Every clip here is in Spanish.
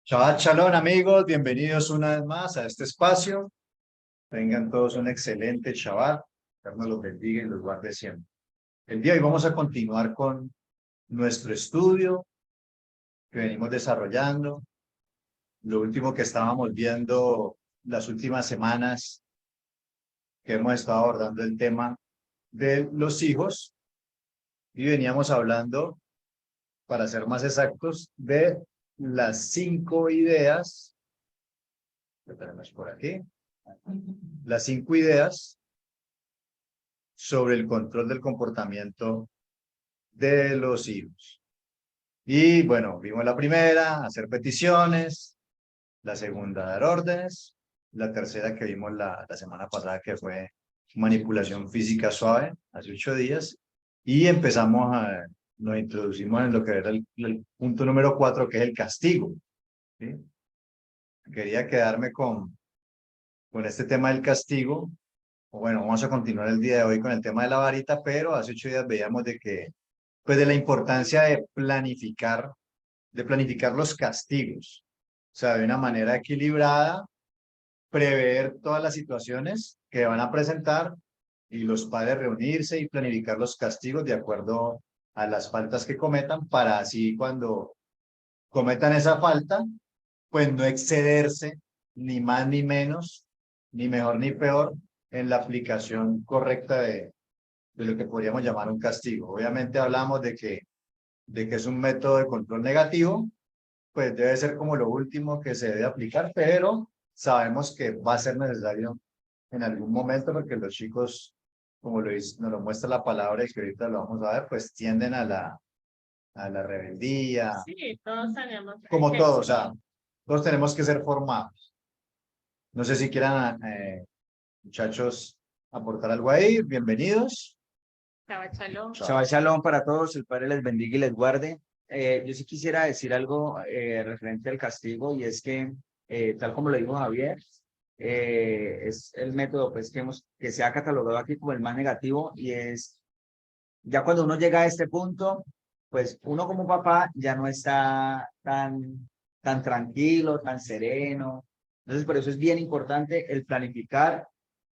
Shabbat Shalom amigos, bienvenidos una vez más a este espacio. Tengan todos un excelente Shabbat. Dios nos los bendiga y los guarde siempre. El día de hoy vamos a continuar con nuestro estudio que venimos desarrollando. Lo último que estábamos viendo las últimas semanas que hemos estado abordando el tema de los hijos y veníamos hablando, para ser más exactos, de las 5 ideas que tenemos por aquí. Las 5 ideas sobre el control del comportamiento de los hijos. Y bueno, vimos la primera, hacer peticiones, la segunda, dar órdenes, la tercera que vimos la semana pasada, que fue manipulación física suave, hace 8 días, y nos introducimos en lo que era el punto número 4, que es el castigo. ¿Sí? Quería quedarme con este tema del castigo. Bueno, vamos a continuar el día de hoy con el tema de la varita, pero hace 8 días veíamos pues de la importancia de planificar los castigos. O sea, de una manera equilibrada, prever todas las situaciones que van a presentar y los padres reunirse y planificar los castigos de acuerdo a las faltas que cometan, para así cuando cometan esa falta, pues no excederse ni más ni menos, ni mejor ni peor, en la aplicación correcta de lo que podríamos llamar un castigo. Obviamente hablamos de que es un método de control negativo, pues debe ser como lo último que se debe aplicar, pero sabemos que va a ser necesario en algún momento, porque los chicos, como nos lo muestra la palabra y que ahorita lo vamos a ver, pues tienden a la rebeldía. Sí, todos tenemos Como todos, o ejemplos. sea, todos tenemos que ser formados. No sé si quieran, muchachos, aportar algo ahí. Bienvenidos. Shabbat shalom. Shabbat Shalom para todos, el Padre les bendiga y les guarde. Yo sí quisiera decir algo referente al castigo, y es que, tal como lo dijo Javier, es el método pues, que se ha catalogado aquí como el más negativo, y es ya cuando uno llega a este punto, pues uno como papá ya no está tan tranquilo, tan sereno. Entonces, por eso es bien importante el planificar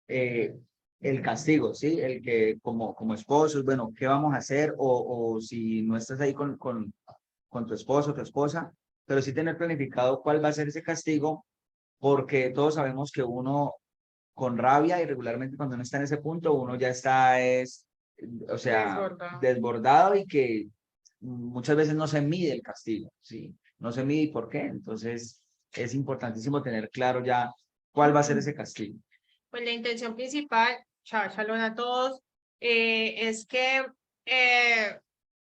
eh, el castigo, ¿sí? El que como esposos, bueno, ¿qué vamos a hacer? O si no estás ahí con tu esposo, tu esposa, pero sí tener planificado cuál va a ser ese castigo, porque todos sabemos que uno con rabia, y regularmente cuando uno está en ese punto, uno ya está, o sea, Desbordado. desbordado, y que muchas veces no se mide el castigo, ¿sí? No se mide y por qué. Entonces, es importantísimo tener claro ya cuál va a ser ese castigo. Pues la intención principal, Shabbat shalom a todos, es que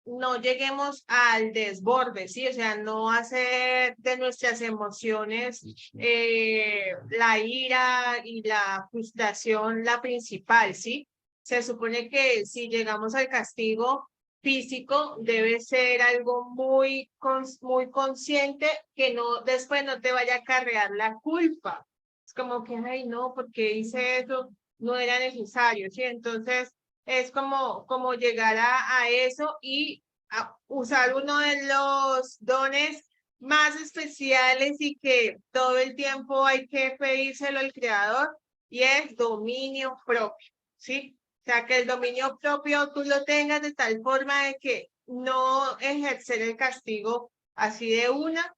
no lleguemos al desborde, ¿sí? O sea, no hacer de nuestras emociones la ira y la frustración la principal, ¿sí? Se supone que si llegamos al castigo físico, debe ser algo muy consciente, que no después no te vaya a cargar la culpa. Es como que, ay, no, porque hice eso, no era necesario, ¿sí? Entonces, es como llegar a eso y a usar uno de los dones más especiales y que todo el tiempo hay que pedírselo al creador, y es dominio propio, ¿sí? O sea, que el dominio propio tú lo tengas de tal forma de que no ejercer el castigo así de una,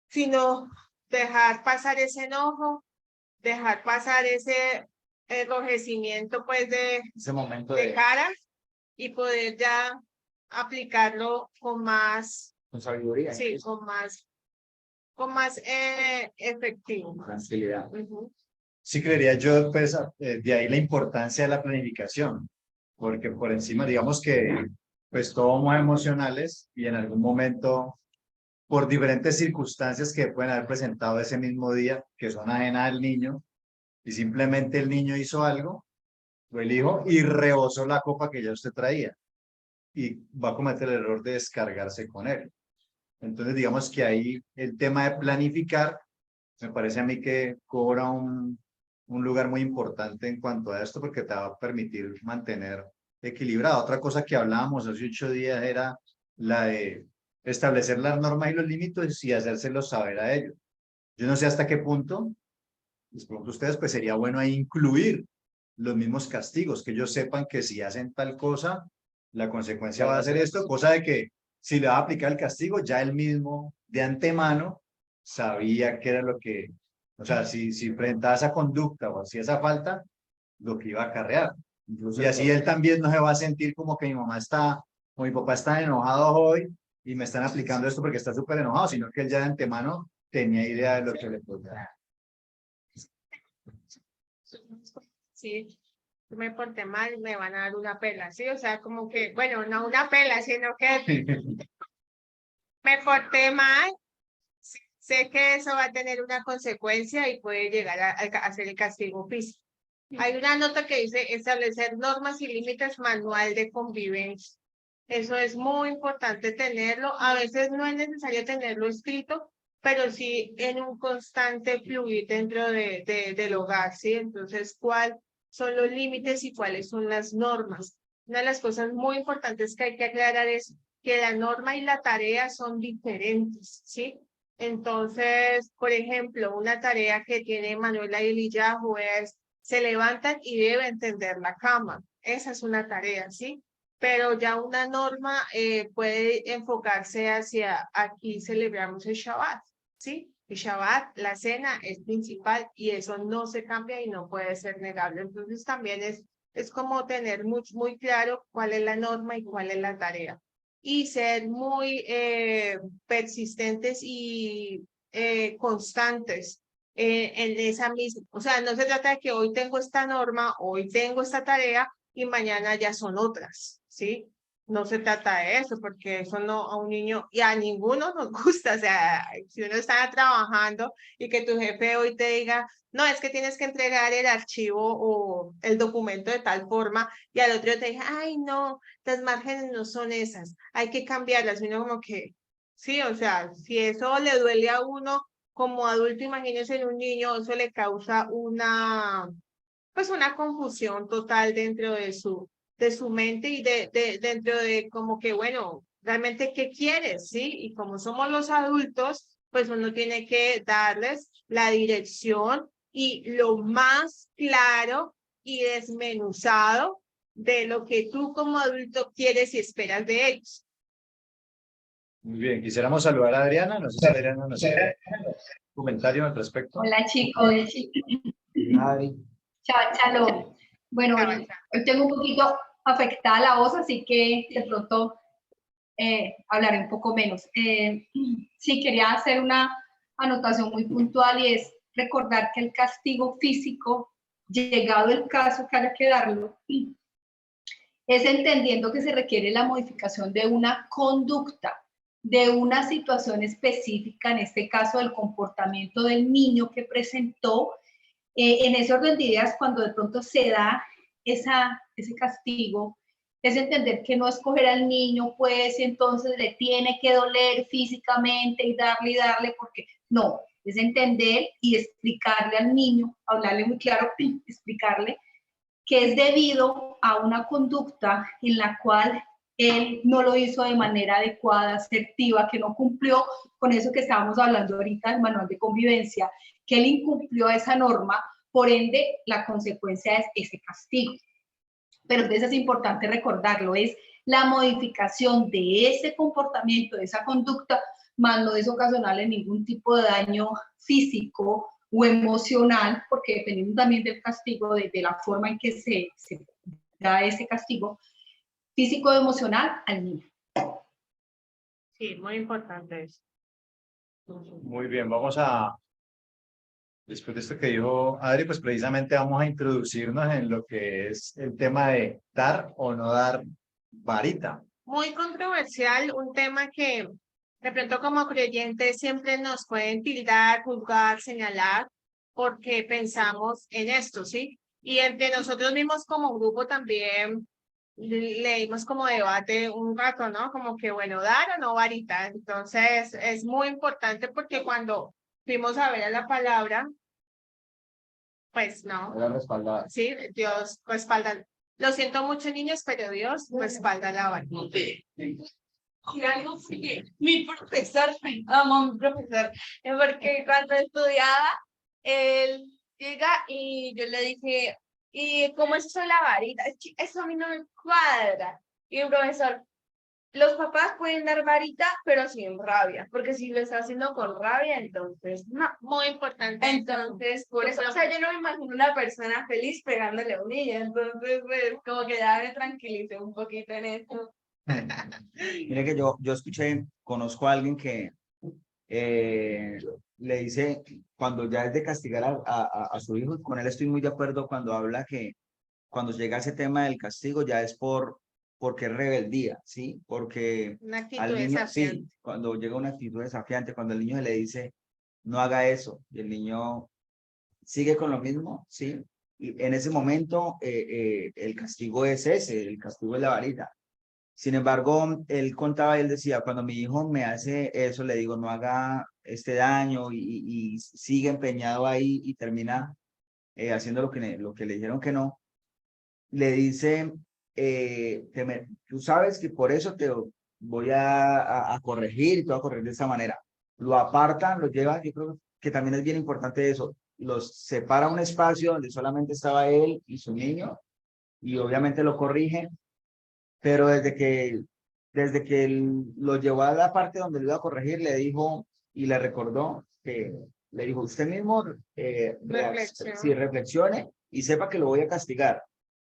sino dejar pasar ese enojo, dejar pasar ese enrojecimiento pues Ese momento de cara, y poder ya aplicarlo con más, con sabiduría, sí, con más efectivo. tranquilidad. Ujú. Sí, creería yo, pues, de ahí la importancia de la planificación, porque por encima, digamos que, pues, todos somos emocionales y en algún momento, por diferentes circunstancias que pueden haber presentado ese mismo día, que son ajenas al niño, y simplemente el niño hizo algo, o el hijo, y rebosó la copa que ya usted traía, y va a cometer el error de descargarse con él. Entonces, digamos que ahí el tema de planificar, me parece a mí que cobra un lugar muy importante en cuanto a esto, porque te va a permitir mantener equilibrado. Otra cosa que hablábamos hace 8 días era la de establecer las normas y los límites y hacérselos saber a ellos. Yo no sé hasta qué punto, les pregunto a ustedes, pues sería bueno ahí incluir los mismos castigos, que ellos sepan que si hacen tal cosa, la consecuencia va a ser esto, cosa de que si le va a aplicar el castigo, ya él mismo de antemano sabía qué era lo que, o sea, si enfrentaba esa conducta o hacía esa falta, lo que iba a acarrear. Y así él también no se va a sentir como que mi mamá está, o mi papá está enojado hoy y me están aplicando esto porque está súper enojado, sino que él ya de antemano tenía idea de lo que le podía dar. Sí, me porté mal, me van a dar una pela, ¿sí? O sea, como que, bueno, no una pela, sino que me porté mal, sé que eso va a tener una consecuencia y puede llegar a hacer el castigo físico. Hay una nota que dice establecer normas y límites manual de convivencia. Eso es muy importante tenerlo. A veces no es necesario tenerlo escrito, pero sí en un constante fluir dentro del hogar, ¿sí? Entonces, ¿cuáles son los límites y cuáles son las normas? Una de las cosas muy importantes que hay que aclarar es que la norma y la tarea son diferentes, ¿sí? Entonces, por ejemplo, una tarea que tiene Manuela y Lillajo es se levantan y deben tender la cama. Esa es una tarea, ¿sí? Pero ya una norma puede enfocarse hacia aquí celebramos el Shabbat, ¿sí? El Shabbat, la cena es principal y eso no se cambia y no puede ser negable. Entonces también es como tener muy claro cuál es la norma y cuál es la tarea. Y ser muy persistentes y constantes en esa misma, o sea, no se trata de que hoy tengo esta norma, hoy tengo esta tarea y mañana ya son otras, ¿sí? No se trata de eso, porque eso no a un niño y a ninguno nos gusta, o sea, si uno está trabajando y que tu jefe hoy te diga, no, es que tienes que entregar el archivo o el documento de tal forma y al otro te diga, ay, no, las márgenes no son esas, hay que cambiarlas, y uno como que, sí, o sea, si eso le duele a uno, como adulto, imagínense en un niño, eso le causa pues una confusión total dentro de su mente y dentro de como que, bueno, realmente qué quieres, ¿sí? Y como somos los adultos, pues uno tiene que darles la dirección y lo más claro y desmenuzado de lo que tú como adulto quieres y esperas de ellos. Muy bien, quisiéramos saludar a Adriana, no sé si Adriana nos tiene un comentario al respecto. Hola chicos, Javi. Shalom. Bueno, hoy tengo un poquito afectada la voz, así que de pronto hablaré un poco menos. Sí, quería hacer una anotación muy puntual y es recordar que el castigo físico, llegado el caso que haya que darlo, es entendiendo que se requiere la modificación de una conducta, de una situación específica, en este caso del comportamiento del niño que presentó. En ese orden de ideas, cuando de pronto se da ese castigo, es entender que no escoger al niño, pues, y entonces le tiene que doler físicamente y darle, porque no, es entender y explicarle al niño, hablarle muy claro, explicarle que es debido a una conducta en la cual él no lo hizo de manera adecuada, asertiva, que no cumplió con eso que estábamos hablando ahorita del manual de convivencia, que él incumplió esa norma, por ende la consecuencia es ese castigo. Pero entonces es importante recordarlo, es la modificación de ese comportamiento, de esa conducta, más no es ocasionarle ningún tipo de daño físico o emocional, porque dependiendo también del castigo, de la forma en que se da ese castigo, físico o emocional al niño. Sí, muy importante eso. Muy bien, después de esto que dijo Adri, pues precisamente vamos a introducirnos en lo que es el tema de dar o no dar varita. Muy controversial, un tema que de pronto como creyentes siempre nos pueden tildar, juzgar, señalar, porque pensamos en esto, ¿sí? Y entre nosotros mismos como grupo también leímos como debate un rato, ¿no? Como que, bueno, dar o no varita. Entonces, es muy importante porque cuando fuimos a ver a la palabra, pues no. Era respaldada. Sí, Dios respalda. Lo siento mucho, niños, pero Dios respalda la varita. decir algo porque mi profesor, amo a mi profesor, porque cuando estudiaba, él llega y yo le dije, ¿y cómo es eso de la varita? Es que eso a mí no me cuadra. Y el profesor, los papás pueden dar varita, pero sin rabia, porque si lo está haciendo con rabia, entonces no. Muy importante. Entonces, por eso, o sea, yo no me imagino una persona feliz pegándole a un niño, entonces, pues, como que ya me tranquilicé un poquito en esto. Mire que yo escuché, conozco a alguien que le dice, cuando ya es de castigar a su hijo, y con él estoy muy de acuerdo cuando habla que cuando llega ese tema del castigo ya es porque es rebeldía, ¿sí? Porque Una actitud al niño, desafiante. sí, cuando llega una actitud desafiante, cuando el niño se le dice, no haga eso, y el niño sigue con lo mismo, ¿sí? Y en ese momento el castigo es ese, el castigo es la varita. Sin embargo, él contaba, él decía, cuando mi hijo me hace eso, le digo, no haga este daño y sigue empeñado ahí y termina haciendo lo que le dijeron que no, le dice, tú sabes que por eso te voy a corregir y te voy a corregir de esa manera. Lo apartan, lo llevan, yo creo que también es bien importante eso, los separa un espacio donde solamente estaba él y su niño y obviamente lo corrige, pero desde que él lo llevó a la parte donde lo iba a corregir, le dijo y le recordó que le dijo, usted mismo Reflexión. sí, reflexione y sepa que lo voy a castigar.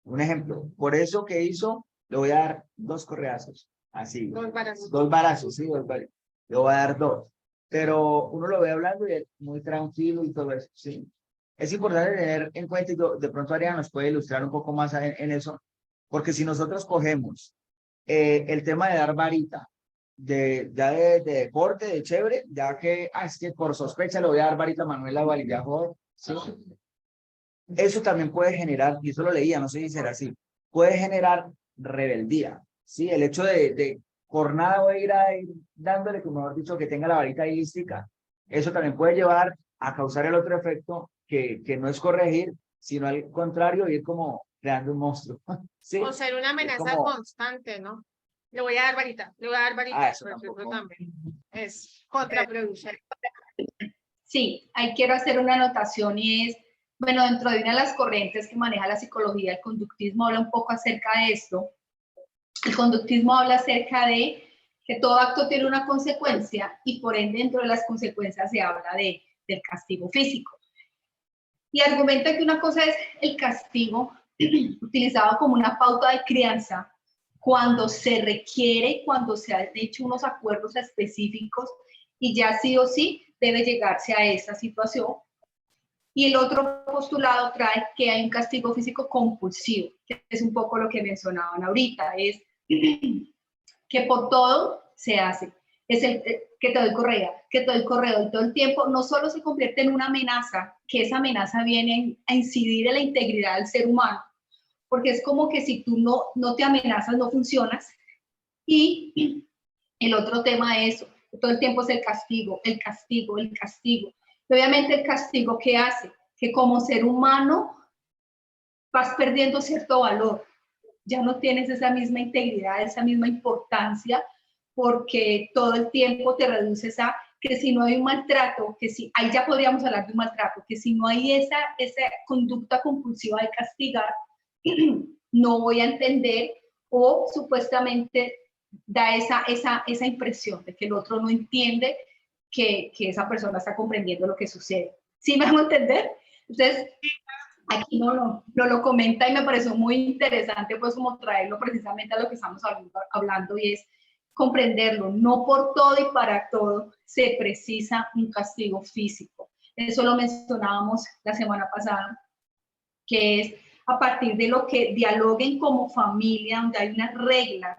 Un ejemplo, por eso que hizo, le voy a dar 2 correazos, así, Dos varazos. 2 varazos, sí, 2 varazos. Le voy a dar 2. Pero uno lo ve hablando y él muy tranquilo y todo eso, sí. Es importante tener en cuenta, y de pronto Ariana nos puede ilustrar un poco más en eso, porque si nosotros cogemos el tema de dar varita, de deporte, de chévere, ya que, es que por sospecha le voy a dar varita a Manuela Valillajo, ¿sí? Eso también puede generar, y eso lo leía, no sé si será así, puede generar rebeldía, ¿sí? El hecho de por nada voy a ir dándole, como mejor dicho, que tenga la varita ahí lística, eso también puede llevar a causar el otro efecto que no es corregir, sino al contrario, ir como creando un monstruo, ¿sí? O ser una amenaza como- constante, ¿no? Le voy a dar varita, le voy a dar varita. Eso Pero tampoco. también es contraproducente. Sí, ahí quiero hacer una anotación y es, bueno, dentro de una de las corrientes que maneja la psicología, el conductismo habla un poco acerca de esto. El conductismo habla acerca de que todo acto tiene una consecuencia y por ende dentro de las consecuencias se habla del castigo físico. Y argumenta que una cosa es el castigo utilizado como una pauta de crianza cuando se requiere, cuando se han hecho unos acuerdos específicos y ya sí o sí debe llegarse a esa situación. Y el otro postulado trae que hay un castigo físico compulsivo, que es un poco lo que mencionaban ahorita, es que por todo se hace. Es el que te doy correa, que te doy correo, y todo el tiempo no solo se convierte en una amenaza, que esa amenaza viene a incidir en la integridad del ser humano, porque es como que si tú no te amenazas, no funcionas. Y el otro tema es, todo el tiempo es el castigo, el castigo, el castigo. Y obviamente el castigo, ¿qué hace? Que como ser humano vas perdiendo cierto valor, ya no tienes esa misma integridad, esa misma importancia, porque todo el tiempo te reduces a que si no hay un maltrato, que si, ahí ya podríamos hablar de un maltrato, que si no hay esa conducta compulsiva de castigar, no voy a entender, o supuestamente da esa impresión de que el otro no entiende que esa persona está comprendiendo lo que sucede. ¿Sí me hago entender? Entonces, aquí no lo comenta y me pareció muy interesante pues como traerlo precisamente a lo que estamos hablando y es comprenderlo. No por todo y para todo se precisa un castigo físico. Eso lo mencionábamos la semana pasada, que es a partir de lo que dialoguen como familia, donde hay unas reglas,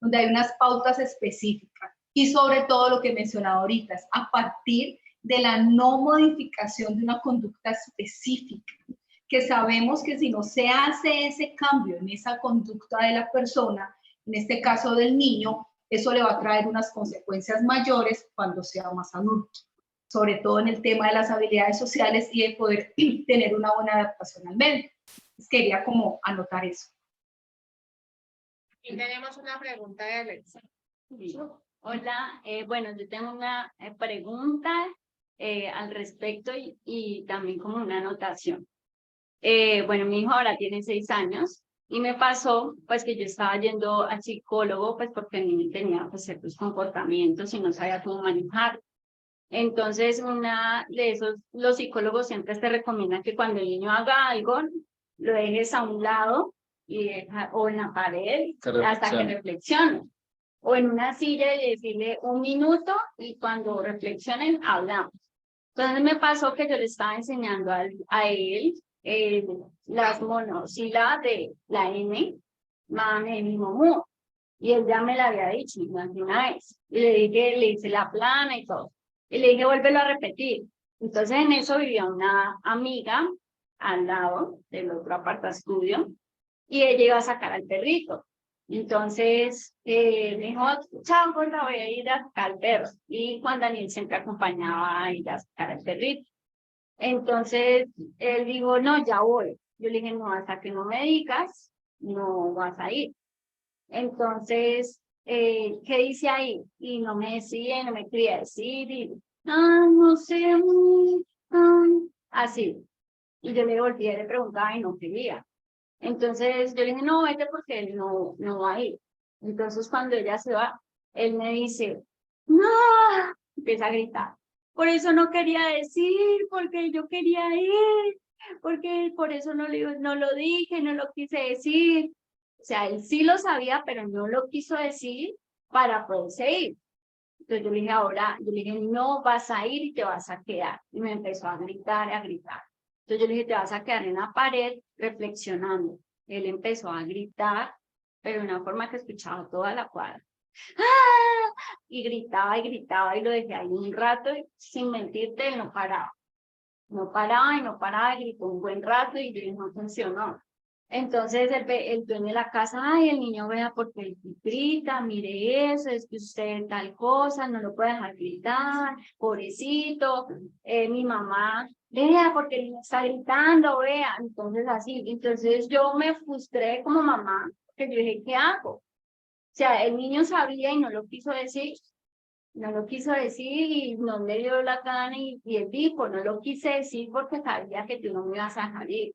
donde hay unas pautas específicas y sobre todo lo que mencionaba ahorita, es a partir de la no modificación de una conducta específica, que sabemos que si no se hace ese cambio en esa conducta de la persona, en este caso del niño, eso le va a traer unas consecuencias mayores cuando sea más adulto, sobre todo en el tema de las habilidades sociales y de poder tener una buena adaptación al medio. Quería como anotar eso. Y tenemos una pregunta de Alexa. Hola, bueno, yo tengo una pregunta al respecto y también como una anotación. Bueno, mi hijo ahora tiene 6 años y me pasó pues que yo estaba yendo al psicólogo pues porque el niño tenía pues, ciertos comportamientos y no sabía cómo manejar. Entonces, una de esos, los psicólogos siempre te recomiendan que cuando el niño haga algo, lo dejes a un lado o en la pared hasta que reflexione. O en una silla y decirle 1 minuto y cuando reflexionen, hablamos. Entonces me pasó que yo le estaba enseñando a él las monosílabas de la N, mame, mi, momu. Y él ya me la había dicho más de una vez. Y le dije, le hice la plana y todo. Y le dije, vuélvelo a repetir. Entonces en eso vivía una amiga al lado del otro apartaestudio y ella iba a sacar al perrito. Entonces me dijo, chao, gorda, voy a ir a sacar al perro. Y Juan Daniel siempre acompañaba a ir a sacar al perrito. Entonces él dijo, no, ya voy. Yo le dije, no, hasta que no me digas, no vas a ir. Entonces, ¿qué dice ahí? Y no me decía, no me quería decir, y, no sé, así. Y yo le volví y le preguntaba y no quería. Entonces yo le dije, no, vete porque él no va a ir. Entonces cuando ella se va, él me dice, no, empieza a gritar. Por eso no quería decir, porque yo quería ir, porque por eso no lo dije, no lo quise decir. O sea, él sí lo sabía, pero no lo quiso decir para poderse ir. Entonces yo le dije, ahora, yo le dije, no vas a ir y te vas a quedar. Y me empezó a gritar, a gritar. Entonces yo le dije, te vas a quedar en la pared reflexionando. Él empezó a gritar, pero de una forma que escuchaba toda la cuadra. ¡Ah! Y gritaba y lo dejé ahí un rato y sin mentirte, él no paraba. No paraba y no paraba, y gritó un buen rato y yo dije, no funcionó. Entonces el dueño de la casa, ay, el niño vea porque él grita, mire eso, es que usted tal cosa, no lo puede dejar gritar, pobrecito, mi mamá, vea porque el niño está gritando, vea, entonces así, entonces yo me frustré como mamá, porque yo dije, ¿qué hago? O sea, el niño sabía y no lo quiso decir, y no me dio la gana y él dijo, no lo quise decir porque sabía que tú no me ibas a dejar ir.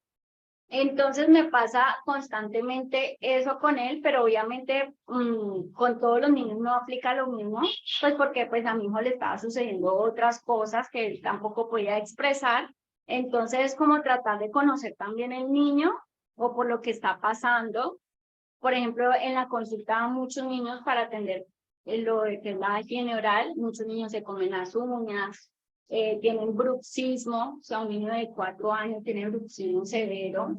Entonces me pasa constantemente eso con él, pero obviamente con todos los niños no aplica lo mismo, pues porque pues a mi hijo le estaba sucediendo otras cosas que él tampoco podía expresar. Entonces es como tratar de conocer también el niño o por lo que está pasando. Por ejemplo, en la consulta muchos niños para atender lo de que es la higiene oral, muchos niños se comen las uñas, tienen bruxismo, o sea, un niño de 4 años tiene bruxismo severo,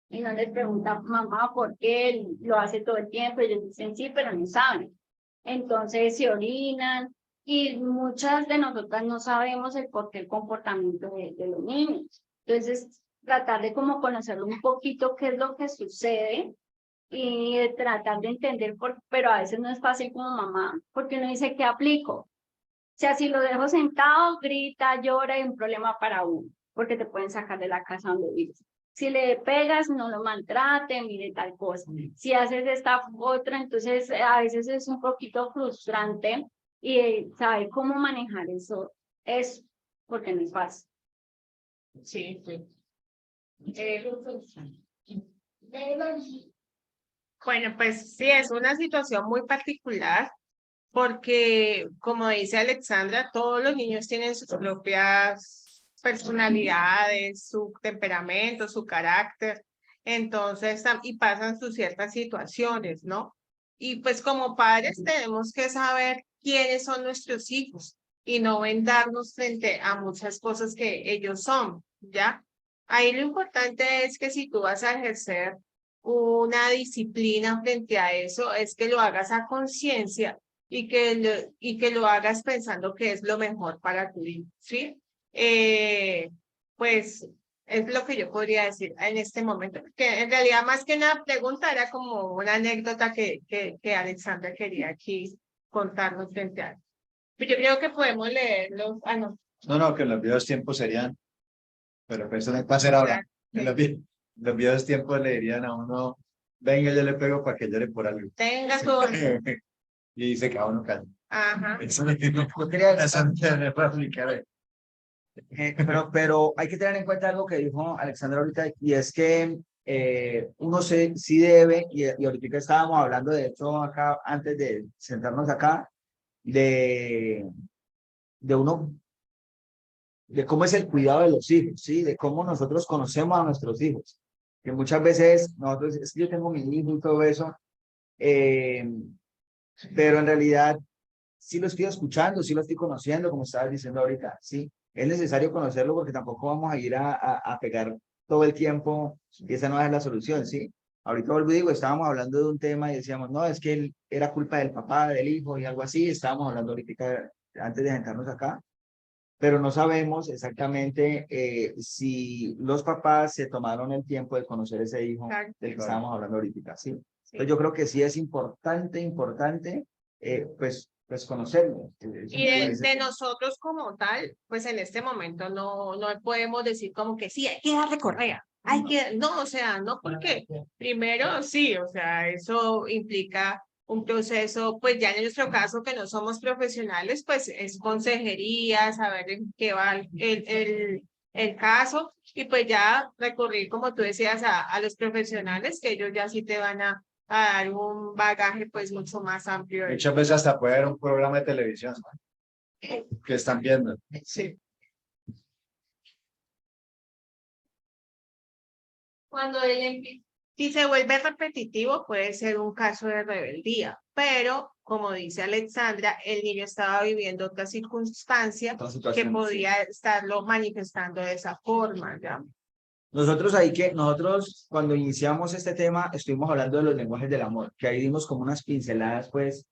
y no les pregunta, mamá, ¿por qué él lo hace todo el tiempo? Ellos dicen sí, pero no saben. Entonces se orinan, y muchas de nosotras no sabemos el por qué el comportamiento de los niños. Entonces, tratar de como conocerlo un poquito, qué es lo que sucede, y tratar de entender, pero a veces no es fácil como mamá, porque uno dice, ¿qué aplico? O sea, si lo dejo sentado, grita, llora, y un problema para uno, porque te pueden sacar de la casa donde vives. Si le pegas, no lo maltrate, mire tal cosa. Si haces esta otra, entonces a veces es un poquito frustrante y saber cómo manejar eso es porque no es fácil. Sí, sí. Bueno, pues sí, es una situación muy particular porque, como dice Alexandra, todos los niños tienen sus propias personalidades, su temperamento, su carácter, entonces, y pasan sus ciertas situaciones, ¿no? Y pues como padres tenemos que saber quiénes son nuestros hijos y no vendarnos frente a muchas cosas que ellos son, ¿ya? Ahí lo importante es que si tú vas a ejercer una disciplina frente a eso, es que lo hagas a conciencia y que lo hagas pensando que es lo mejor para tu hijo, ¿sí? Pues es lo que yo podría decir en este momento, porque en realidad más que una pregunta era como una anécdota que Alexandra quería aquí contarnos frente a. Yo creo que podemos leerlo. Ah, no. No, que los viejos tiempos serían, pero eso no va a ser ahora. En los viejos tiempos le dirían a uno, venga, yo le pego para que llore por algo. Tenga su y se queda uno callado. Ajá. Eso no tiene para aplicar ahí. Pero hay que tener en cuenta algo que dijo Alexandra ahorita, y es que uno sí debe, y ahorita estábamos hablando de hecho acá, antes de sentarnos acá, de uno, de cómo es el cuidado de los hijos, ¿sí? De cómo nosotros conocemos a nuestros hijos. Que muchas veces nosotros, es que yo tengo mi hijo y todo eso, pero en realidad sí lo estoy escuchando, sí lo estoy conociendo, como estabas diciendo ahorita, ¿sí? Es necesario conocerlo porque tampoco vamos a ir a pegar todo el tiempo y esa no es la solución, ¿sí? Ahorita vuelvo y digo, estábamos hablando de un tema y decíamos, no, es que él era culpa del papá, del hijo y algo así, estábamos hablando ahorita antes de sentarnos acá, pero no sabemos exactamente si los papás se tomaron el tiempo de conocer ese hijo Claro. del que estábamos hablando ahorita, ¿sí? Sí. Entonces yo creo que sí es importante, pues conocerlo. Y de nosotros como tal, pues en este momento no podemos decir como que sí, hay que darle correa. Hay que, no, o sea, no, porque primero sí, o sea, eso implica un proceso, pues ya en nuestro caso que no somos profesionales, pues es consejería, saber en qué va el caso y pues ya recurrir, como tú decías, a los profesionales que ellos ya sí te van a dar un bagaje pues mucho más amplio. Muchas veces hasta puede haber un programa de televisión, ¿no? Que están viendo. Sí. Cuando él empieza. Si se vuelve repetitivo, puede ser un caso de rebeldía, pero como dice Alexandra, el niño estaba viviendo otra circunstancia Otra que situación. podía estarlo manifestando de esa forma, ¿ya? Nosotros cuando iniciamos este tema estuvimos hablando de los lenguajes del amor, que ahí dimos como unas pinceladas pues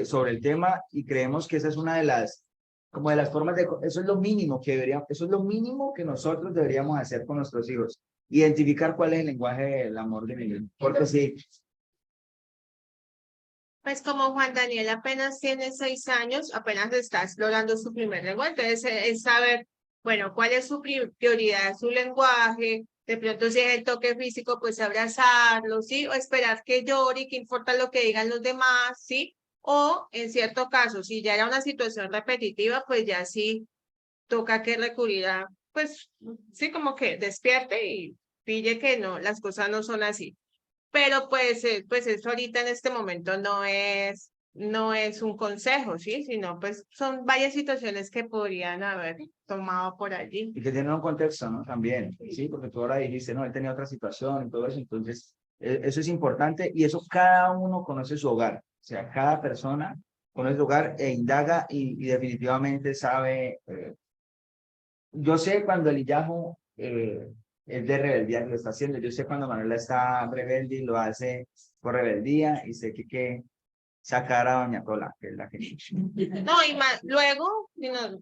sobre el tema y creemos que esa es una de las formas eso es lo mínimo que eso es lo mínimo que nosotros deberíamos hacer con nuestros hijos, identificar cuál es el lenguaje del amor de mi hijo, porque sí. Pues como Juan Daniel apenas tiene 6 años, apenas está explorando su primer lenguaje, entonces es saber, bueno, cuál es su prioridad, su lenguaje, de pronto si es el toque físico, pues abrazarlo, ¿sí? O esperar que llore, que importa lo que digan los demás, ¿sí? O en cierto caso, si ya era una situación repetitiva, pues ya sí toca que recurrir a, pues, sí, como que despierte y pille que no, las cosas no son así. Pero pues eso ahorita en este momento no es un consejo, ¿sí? Sino pues son varias situaciones que podrían haber tomado por allí. Y que tiene un contexto, ¿no? También, sí, porque tú ahora dijiste, no, él tenía otra situación y todo eso, entonces eso es importante y eso cada uno conoce su hogar, o sea, cada persona conoce su hogar e indaga y definitivamente sabe. Yo sé cuando el Iyajo es de rebeldía que lo está haciendo, yo sé cuando Manuela está rebelde y lo hace por rebeldía y sé que sacar a Doña Tola, que es la que... No, y más, luego,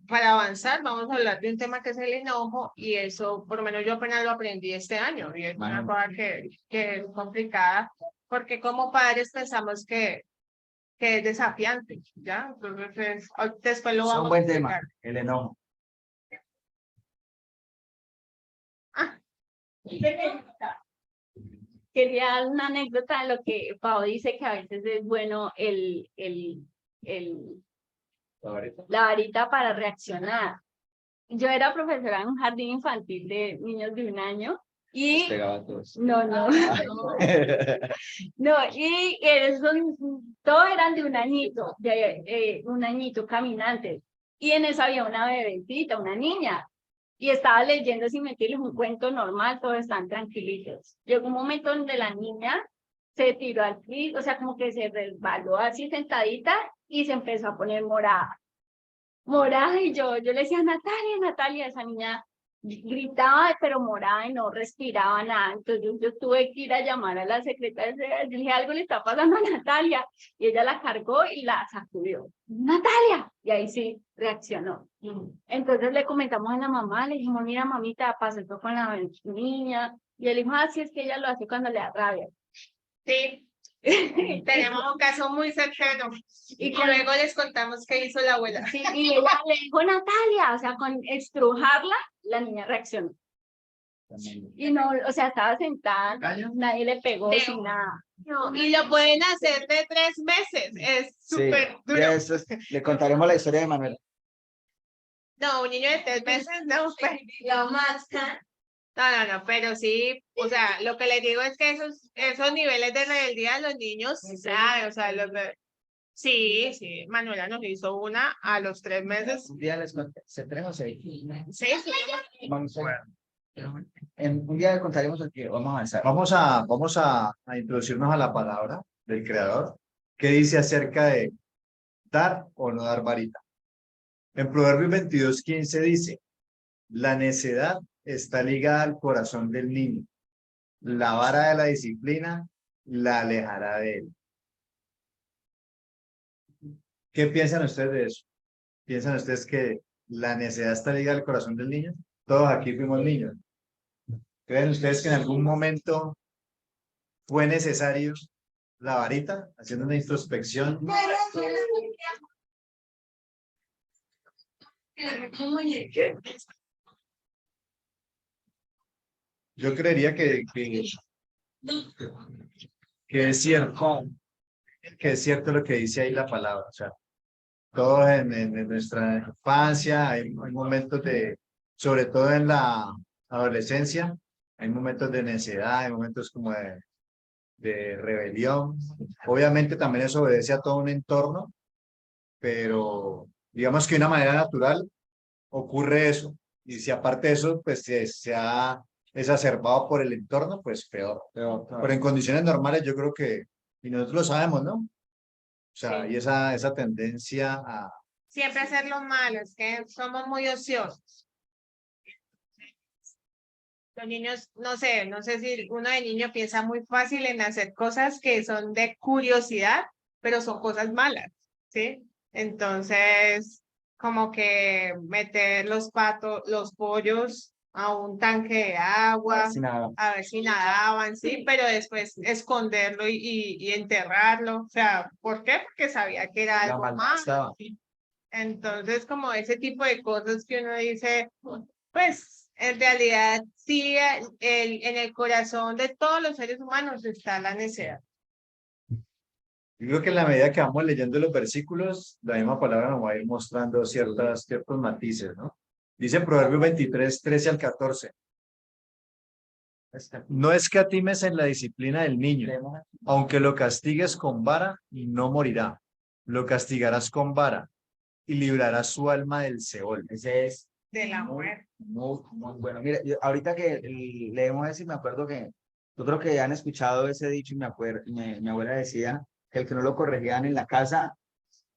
para avanzar, vamos a hablar de un tema que es el enojo y eso, por lo menos yo apenas lo aprendí este año y es una cosa que es complicada porque como padres pensamos que es desafiante, ¿ya? Entonces, después lo Es un vamos a buen explicar. tema, el enojo. Quería dar una anécdota de lo que Pau dice, que a veces es bueno la varita para reaccionar. Yo era profesora en un jardín infantil de niños de 1 año y... Pegaba todos. No. No, y todos eran de 1 añito, de 1 añito caminantes. Y en eso había una bebecita, una niña. Y estaba leyendo, sin mentirles, un cuento normal, todos están tranquilitos. Llegó un momento donde la niña se tiró al piso, o sea, como que se resbaló así sentadita y se empezó a poner morada. Morada, y yo le decía, Natalia, esa niña gritaba, pero morada y no respiraba nada. Entonces yo tuve que ir a llamar a la secretaria, yo dije, algo le está pasando a Natalia. Y ella la cargó y la sacudió. Natalia, y ahí sí reaccionó. Entonces le comentamos a la mamá, le dijimos, mira mamita, pasó esto con la niña. Y él dijo, sí, es que ella lo hace cuando le da rabia. Sí. Tenemos un caso muy cercano y luego les contamos qué hizo la abuela. Sí, y ella le dijo Natalia, o sea, con estrujarla, la niña reaccionó. Y no, o sea, estaba sentada, nadie le pegó sin nada. No, y lo pueden hacer de 3 meses. Es Sí, súper duro. ya después le contaremos la historia de Manuel. No, un niño de 3 meses, no, pero... La más. No, pero sí, o sea, lo que les digo es que esos niveles de rebeldía de los niños, ¿sabe? O sea, sí, Manuela nos hizo una a los 3 meses. Un día les conté, ¿se 3 o 6? Sí, Vamos a en un día le contaremos el que vamos a avanzar. Vamos a introducirnos a la palabra del creador. ¿Qué dice acerca de dar o no dar varita? En Proverbios 22:15 dice, la necedad está ligada al corazón del niño. La vara de la disciplina la alejará de él. ¿Qué piensan ustedes de eso? ¿Piensan ustedes que la necedad está ligada al corazón del niño? Todos aquí fuimos niños. ¿Creen ustedes que en algún momento fue necesario la varita, haciendo una introspección? Yo creería que es cierto lo que dice ahí la palabra. O sea, todos en nuestra infancia hay momentos sobre todo en la adolescencia, hay momentos de necedad, hay momentos como de rebelión. Obviamente también eso obedece a todo un entorno, pero digamos que de una manera natural ocurre eso. Y si aparte de eso, pues se ha exacerbado por el entorno, pues peor. Pero en condiciones normales yo creo que, y nosotros lo sabemos, ¿no? O sea, Sí. hay esa tendencia a... siempre hacer lo malo, es que somos muy ociosos. Los niños, no sé si uno de niño piensa muy fácil en hacer cosas que son de curiosidad, pero son cosas malas, ¿sí? Entonces, como que meter los pollos a un tanque de agua, Sin nada. a ver si nadaban, sí, pero después esconderlo y enterrarlo. O sea, ¿por qué? Porque sabía que era La algo maldad malo. estaba. Entonces, como ese tipo de cosas que uno dice, pues en realidad sí, en el corazón de todos los seres humanos está la necedad. Yo creo que en la medida que vamos leyendo los versículos, la misma palabra nos va a ir mostrando ciertos matices, ¿no? Dice Proverbios 23:13-14. No escatimes en la disciplina del niño, aunque lo castigues con vara, no morirá. Lo castigarás con vara y librarás su alma del Seol. Ese es De la muerte. muy bueno. Mira, ahorita que leemos eso y me acuerdo que yo creo que han escuchado ese dicho y mi abuela decía que el que no lo corregían en la casa,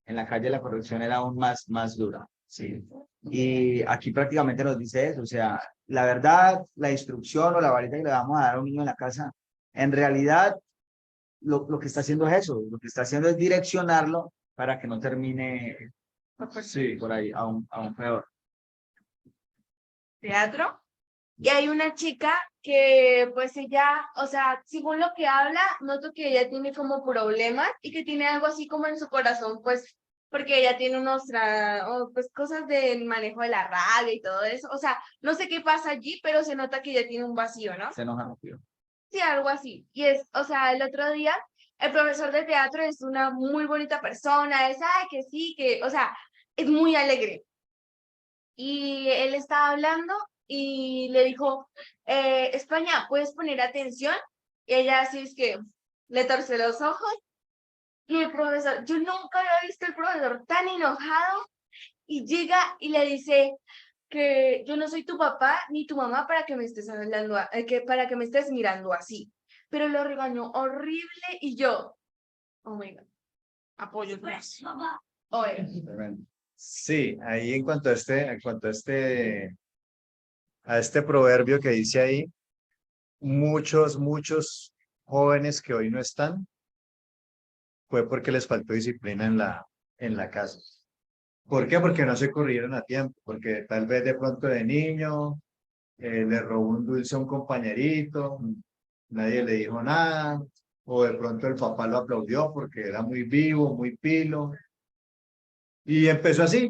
en la calle la corrección era aún más dura. Sí. Y aquí prácticamente nos dice eso, o sea, la verdad, la instrucción o la varita que le vamos a dar a un niño en la casa, en realidad lo que está haciendo es eso, lo que está haciendo es direccionarlo para que no termine por ahí, aún peor. Teatro. Y hay una chica que pues ella, o sea, según lo que habla, noto que ella tiene como problemas y que tiene algo así como en su corazón, pues porque ella tiene pues cosas del manejo de la rabia y todo eso. O sea, no sé qué pasa allí, pero se nota que ella tiene un vacío, ¿no? Se enoja rápido. Sí, algo así. Y o sea, el otro día, el profesor de teatro es una muy bonita persona, ay, que sí, o sea, es muy alegre. Y él estaba hablando y le dijo, España, ¿puedes poner atención? Y ella así es que le torce los ojos. Y el profesor, yo nunca había visto al profesor tan enojado y llega y le dice que yo no soy tu papá ni tu mamá para que me estés hablando, para que me estés mirando así. Pero lo regañó horrible y yo, oh my God, apoyo. Oye. Sí, ahí en cuanto a este proverbio que dice ahí, muchos jóvenes que hoy no están, fue porque les faltó disciplina en la casa. ¿Por qué? Porque no se corrieron a tiempo, porque tal vez de pronto de niño le robó un dulce a un compañerito, nadie le dijo nada, o de pronto el papá lo aplaudió porque era muy vivo, muy pilo, y empezó así.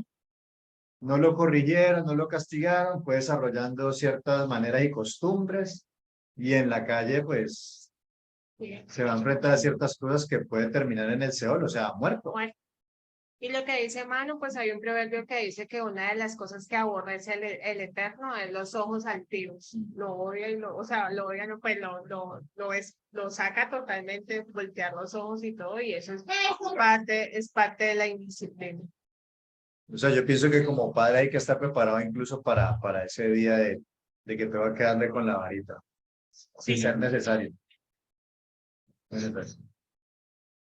no lo corrigieron, no lo castigaron, fue desarrollando ciertas maneras y costumbres y en la calle pues se va a enfrentar a ciertas cosas que puede terminar en el Seol, o sea, muerto. Bueno, y lo que dice Manu, pues hay un proverbio que dice que una de las cosas que aborrece el Eterno es los ojos altivos. Lo odia y o sea, lo odia, no, pues lo saca totalmente, voltear los ojos y todo, y eso es parte de la indisciplina. O sea, yo pienso que como padre hay que estar preparado incluso para ese día de que te va a quedarle con la varita, si Sí. ser necesario.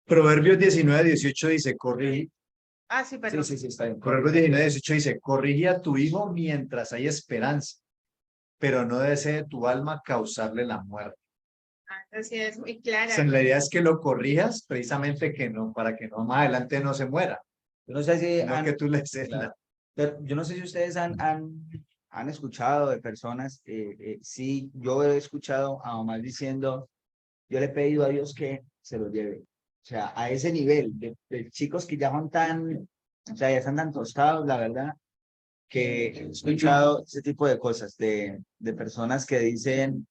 Proverbios 19:18 dice, Ah, sí, perdón. Sí, está bien. Proverbios 19:18 dice, corrige a tu hijo mientras hay esperanza, pero no desee tu alma causarle la muerte. Así es muy O clara. sea, la idea es que lo corrijas precisamente que no, para que no más adelante no se muera, Yo no sé si no que tú le des claro. Pero yo no sé si ustedes han escuchado de personas, sí, yo he escuchado a mamás diciendo, yo le he pedido a Dios que se lo lleve. O sea, a ese nivel de chicos que ya son tan, o sea, ya están tan tostados, la verdad, que he escuchado ese tipo de cosas, de personas que dicen,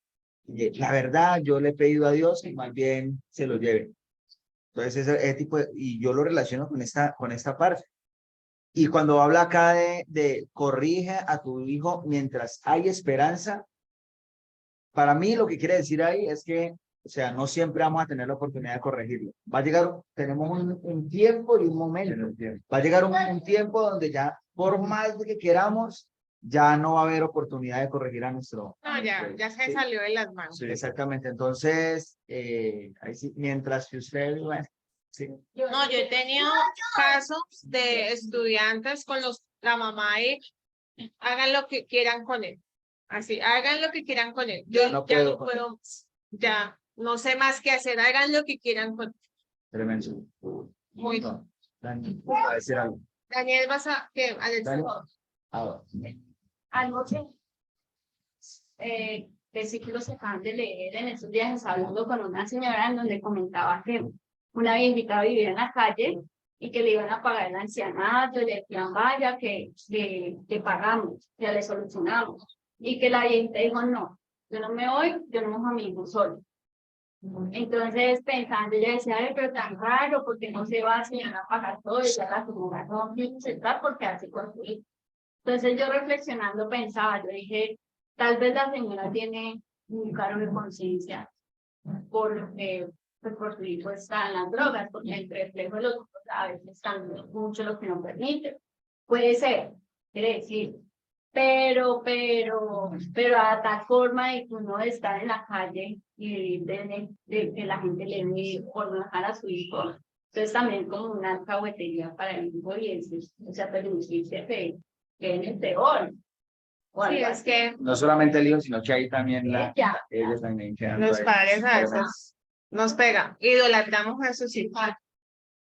la verdad, yo le he pedido a Dios que más bien se lo lleve. Entonces, ese tipo y yo lo relaciono con esta parte. Y cuando habla acá de corrige a tu hijo mientras hay esperanza, para mí lo que quiere decir ahí es que, o sea, no siempre vamos a tener la oportunidad de corregirlo. Va a llegar, tenemos un tiempo y un momento. Va a llegar un tiempo donde ya, por más de que queramos, ya no va a haber oportunidad de corregir a nuestro. No, ya se Sí. salió de las manos. Sí. Exactamente. Entonces, ahí sí, mientras que usted, bueno, sí. No, yo he tenido casos de estudiantes con la mamá y hagan lo que quieran con él. Así, hagan lo que quieran con él. Yo No ya puedo no con puedo, ya no sé más qué hacer. Hagan lo que quieran con él. Tremendo. Muy. No, Dani, va a decir algo. Daniel, vas a, ¿qué? Alex, Dani. Algo que versículos se acaban de leer en estos días, estaba hablando con una señora en donde comentaba que una viejita vivía en la calle y que le iban a pagar el ancianato, y le decían, vaya, que pagamos, ya le solucionamos. Y que la viejita dijo, no, yo no me voy, yo no dejo a mi hijo solo. Entonces, pensando, yo decía, ay, pero tan raro, porque no se va a señora a pagar todo, y ya la señora no quiere aceptar porque así con su hijo. Entonces, yo reflexionando pensaba, yo dije, tal vez la señora tiene un cargo de conciencia por su hijo está en las drogas, porque el reflejo de los ojos a veces están mucho lo que no permite. Puede ser, quiere decir, pero a tal forma de que uno estar en la calle y vivir de que la gente le ve por no dejar a su hijo. Entonces también como una alcahuetería para el hijo y eso, o sea, permitirse que en el peor. sí, es que No solamente el hijo, sino que ahí también Ya. ellos también quedan. los ahí. padres a veces nos pegan. Idolatramos a sus hijos. O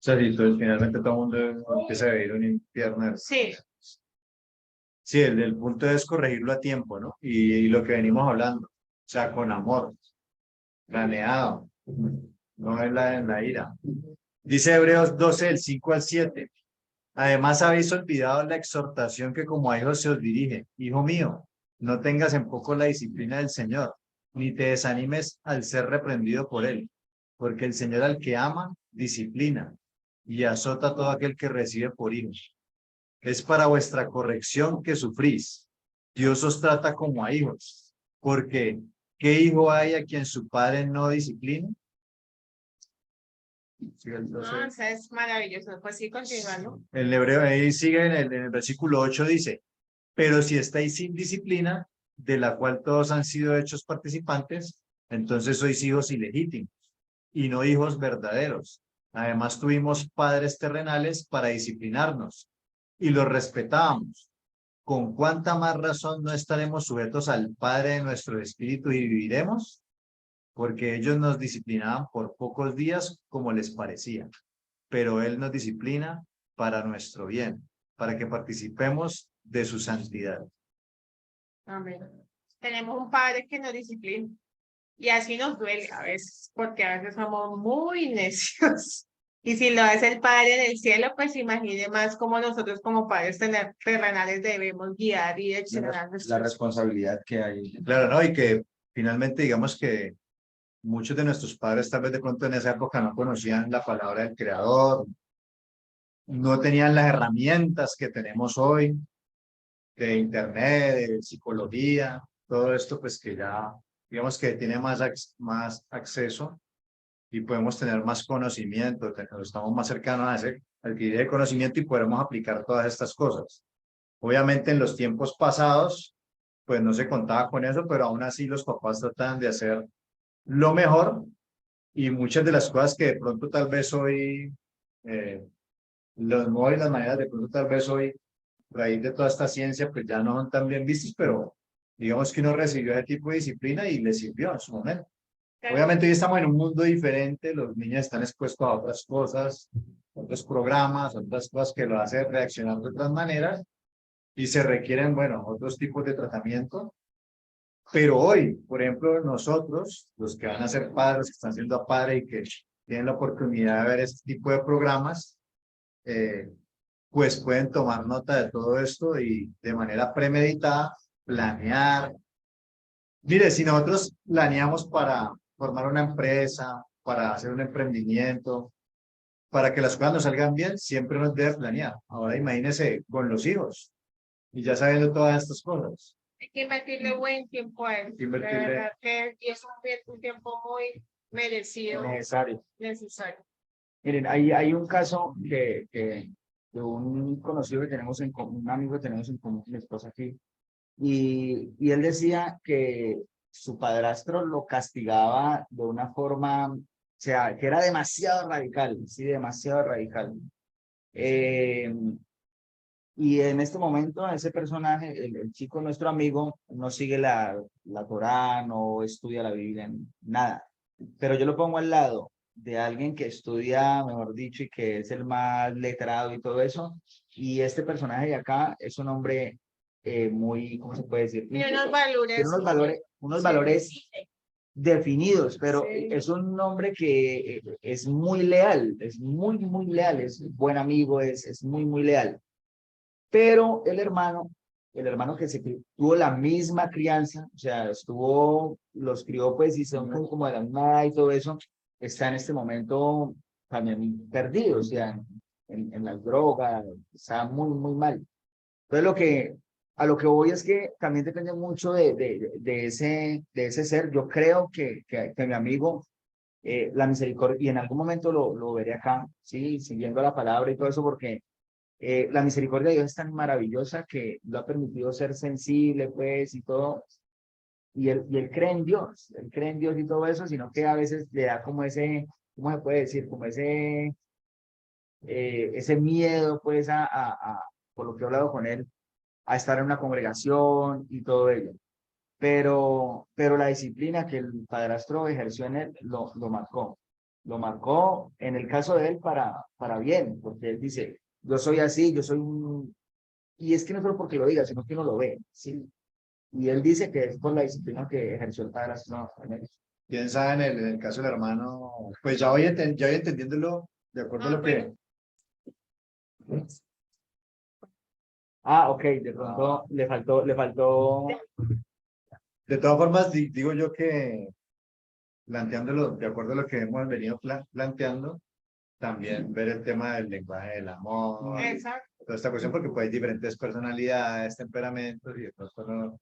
sea, si entonces finalmente todo el mundo empieza a vivir un infierno. Sí, Sí, el punto es corregirlo a tiempo, ¿no? Y lo que venimos hablando, o sea, con amor, planeado, no en la ira. Dice Hebreos 12, del 5 al 7. Además habéis olvidado la exhortación que como a hijos se os dirige. Hijo mío, no tengas en poco la disciplina del Señor, ni te desanimes al ser reprendido por él, porque el Señor al que ama, disciplina, y azota a todo aquel que recibe por hijos. Es para vuestra corrección que sufrís. Dios os trata como a hijos, porque ¿qué hijo hay a quien su padre no disciplina? no, o sea, es maravilloso. Pues sí, continuando. El hebreo ahí sigue en el versículo 8 dice, pero si estáis sin disciplina, de la cual todos han sido hechos participantes, entonces sois hijos ilegítimos y no hijos verdaderos. Además tuvimos padres terrenales para disciplinarnos y los respetábamos. ¿Con cuánta más razón no estaremos sujetos al Padre de nuestro espíritu y viviremos? Porque ellos nos disciplinaban por pocos días como les parecía, pero Él nos disciplina para nuestro bien, para que participemos de su santidad. Amén. Tenemos un padre que nos disciplina. Y así nos duele a veces, porque a veces somos muy necios. Y si lo hace el Padre en el cielo, pues imagine más cómo nosotros como padres terrenales debemos guiar y direccionar a La nuestros hijos. responsabilidad que hay. Claro, ¿no? Y que finalmente digamos que muchos de nuestros padres tal vez de pronto en esa época no conocían la palabra del Creador, no tenían las herramientas que tenemos hoy de internet, de psicología, todo esto pues que ya digamos que tiene más acceso y podemos tener más conocimiento, estamos más cercanos a ese adquirir el conocimiento y podemos aplicar todas estas cosas. Obviamente en los tiempos pasados pues no se contaba con eso, pero aún así los papás tratan de hacer lo mejor y muchas de las cosas que de pronto tal vez hoy, los modos y las maneras de pronto tal vez hoy, a raíz de toda esta ciencia, pues ya no son tan bien vistos, pero digamos que uno recibió ese tipo de disciplina y le sirvió en su momento. Obviamente hoy estamos en un mundo diferente, los niños están expuestos a otras cosas, otros programas, otras cosas que lo hacen reaccionar de otras maneras y se requieren, bueno, otros tipos de tratamiento. Pero hoy, por ejemplo, nosotros, los que van a ser padres, que están siendo padres y que tienen la oportunidad de ver este tipo de programas, pues pueden tomar nota de todo esto y de manera premeditada, planear. Mire, si nosotros planeamos para formar una empresa, para hacer un emprendimiento, para que las cosas nos salgan bien, siempre nos debe planear. Ahora imagínese con los hijos y ya sabiendo todas estas cosas. Hay que invertirle buen tiempo a él. De verdad que y es un tiempo muy merecido, Necesario. necesario. Miren, hay un caso de un conocido que tenemos en común, un amigo que tenemos en común, mi esposa aquí, y él decía que su padrastro lo castigaba de una forma, o sea, que era demasiado radical, sí, demasiado radical. Y en este momento ese personaje, el chico, nuestro amigo, no sigue la Torá, no estudia la Biblia, nada. Pero yo lo pongo al lado de alguien que estudia, mejor dicho, y que es el más letrado y todo eso. Y este personaje de acá es un hombre muy, ¿cómo se puede decir? Tiene unos valores. Tiene unos Sí. valores definidos, pero Sí. es un hombre que es muy leal, es muy leal, es buen amigo, es muy leal. Pero el hermano que tuvo la misma crianza, o sea, los crió pues y son como de la misma edad y todo eso, está en este momento también perdido, o sea, en las drogas, está muy mal. Entonces a lo que voy es que también depende mucho de ese ser. Yo creo que mi amigo, la misericordia, y en algún momento lo veré acá, sí, siguiendo la palabra y todo eso, porque la misericordia de Dios es tan maravillosa que lo ha permitido ser sensible, pues, y todo. Y él cree en Dios, él cree en Dios y todo eso, sino que a veces le da como ese, ¿cómo se puede decir? Como ese miedo, pues, por lo que he hablado con él, a estar en una congregación y todo ello. Pero la disciplina que el padrastro ejerció en él lo marcó. Lo marcó en el caso de él para bien, porque él dice, yo soy así, yo soy un... Y es que no solo porque lo diga, sino que uno lo ve, ¿sí? Y él dice que es por la disciplina que ejerció el padrastro en él. Piensa en el caso del hermano, pues ya voy entendiéndolo de acuerdo a lo que... Ah, ok, de pronto le faltó... De todas formas, digo yo que planteándolo de acuerdo a lo que hemos venido planteando, también ver el tema del lenguaje del amor, Exacto. toda esta cuestión, porque pues hay diferentes personalidades, temperamentos, y de pronto no,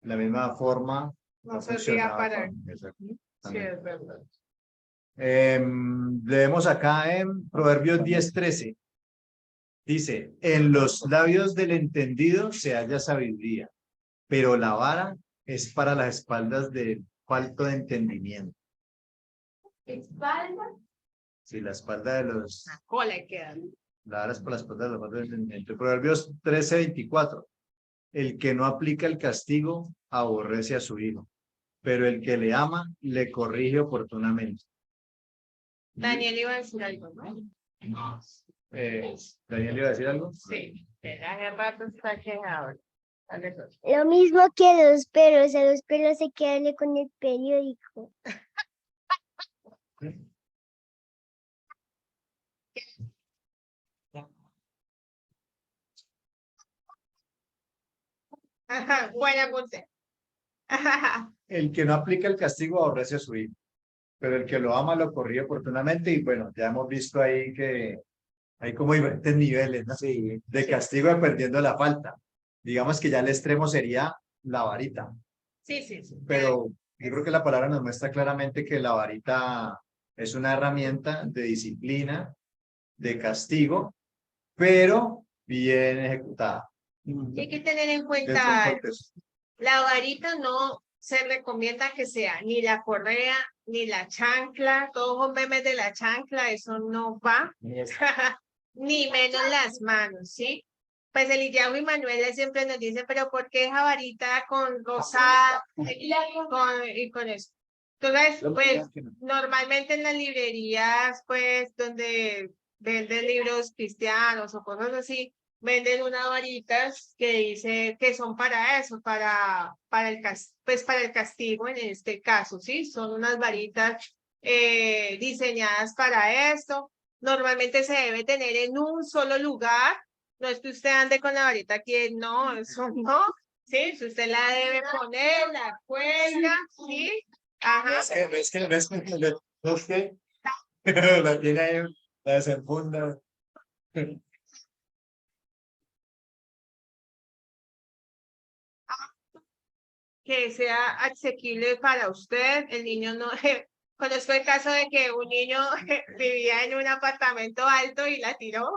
la misma forma No servía para él. Exacto, Sí, también. es verdad. Leemos acá en Proverbios 10:13. Dice, en los labios del entendido se halla sabiduría, pero la vara es para las espaldas del falto de entendimiento. Espalda. Sí, la espalda de los... Cola queda. La vara es para la espalda de los faltos de entendimiento. Proverbios 13:24. El que no aplica el castigo aborrece a su hijo, pero el que le ama le corrige oportunamente. Daniel iba a decir algo, ¿no? ¿Daniel iba a decir algo? Sí. Hace rato está quejado. Dale, pues. Lo mismo que los perros, a los perros hay que darle con el periódico. Ajá, buen apunte. El que no aplica el castigo aborrece a su hijo, pero el que lo ama lo corrige oportunamente y bueno, ya hemos visto ahí que hay como diferentes niveles, ¿no? Sí, De castigo dependiendo de la falta. Digamos que ya el extremo sería la varita, Sí, sí, sí. pero yo creo que la palabra nos muestra claramente que la varita es una herramienta de disciplina, de castigo, pero bien ejecutada. Y hay que tener en Dentro de un cuenta, contexto. la varita no se recomienda que sea ni la correa, ni la chancla, todos son memes de la chancla, eso no va, ni menos las manos, ¿sí? Pues el Iyago y Manuela siempre nos dicen, pero ¿por qué esa varita con rosada y con eso? Entonces, pues normalmente en las librerías, pues donde venden libros cristianos o cosas así, venden unas varitas que dice que son para eso, para el castigo en este caso, ¿sí? Son unas varitas diseñadas para esto. Normalmente se debe tener en un solo lugar. No es que usted ande con la varita aquí, no, eso no. Sí, si usted la debe poner, la cuelga, ¿sí? Ajá. La tiene ahí, la desenfunda. Que sea asequible para usted. El niño no. Conozco el caso de que un niño vivía en un apartamento alto y la tiró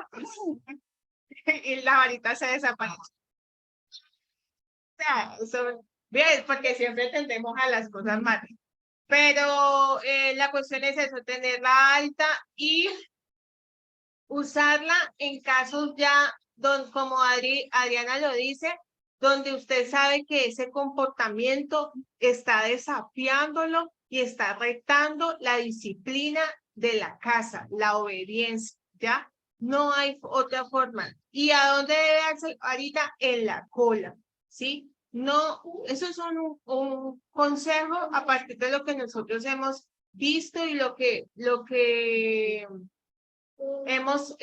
y la varita se desapareció. O sea, eso, bien, porque siempre tendemos a las cosas malas. Pero la cuestión es eso, tenerla alta y usarla en casos ya, como Adriana lo dice, donde usted sabe que ese comportamiento está desafiándolo y está retando la disciplina de la casa, la obediencia, ¿ya? No hay otra forma. ¿Y a dónde debe darse ahorita? En la cola, ¿sí? No, eso es un consejo a partir de lo que nosotros hemos visto y lo que hemos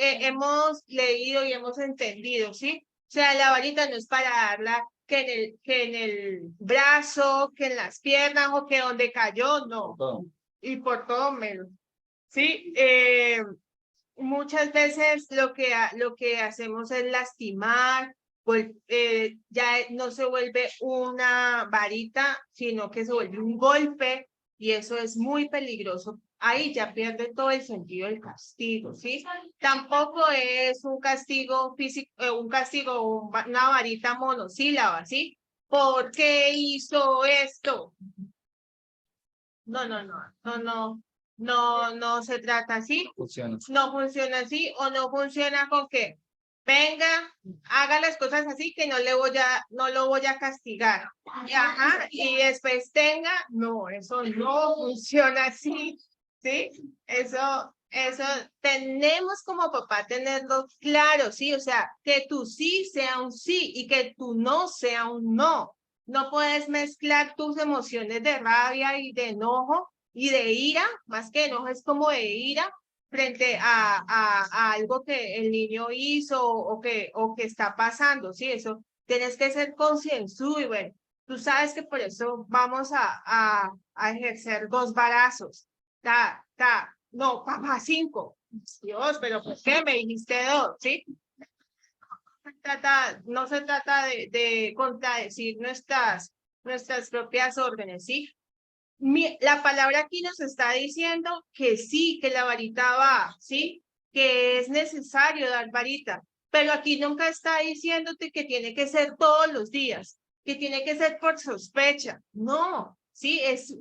leído y hemos entendido, ¿sí? O sea, la varita no es para darla que en el brazo, que en las piernas o que donde cayó, no. Y por todo menos, ¿sí? Muchas veces lo que hacemos es lastimar, pues ya no se vuelve una varita, sino que se vuelve un golpe y eso es muy peligroso. Ahí ya pierde todo el sentido del castigo, ¿sí? Tampoco es un castigo físico, una varita monosílaba, ¿sí? ¿Por qué hizo esto? No se trata así. funciona. No funciona así o no funciona con que venga, haga las cosas así que no lo voy a castigar. Y, ajá, y después tenga, no, eso no funciona así, ¿sí? Eso tenemos como papá tenerlo claro, ¿sí? O sea, que tu sí sea un sí y que tu no sea un no. No puedes mezclar tus emociones de rabia y de enojo y de ira, más que enojo es como de ira, frente a algo que el niño hizo o que está pasando, ¿sí? Eso tienes que ser concienzudo y bueno, tú sabes que por eso vamos a ejercer 2 varazos. No, papá, 5. Dios, pero ¿por qué me dijiste 2? ¿Sí? No se trata de contradecir nuestras propias órdenes, ¿sí? La palabra aquí nos está diciendo que sí, que la varita va, ¿sí? Que es necesario dar varita, pero aquí nunca está diciéndote que tiene que ser todos los días, que tiene que ser por sospecha. No, sí, es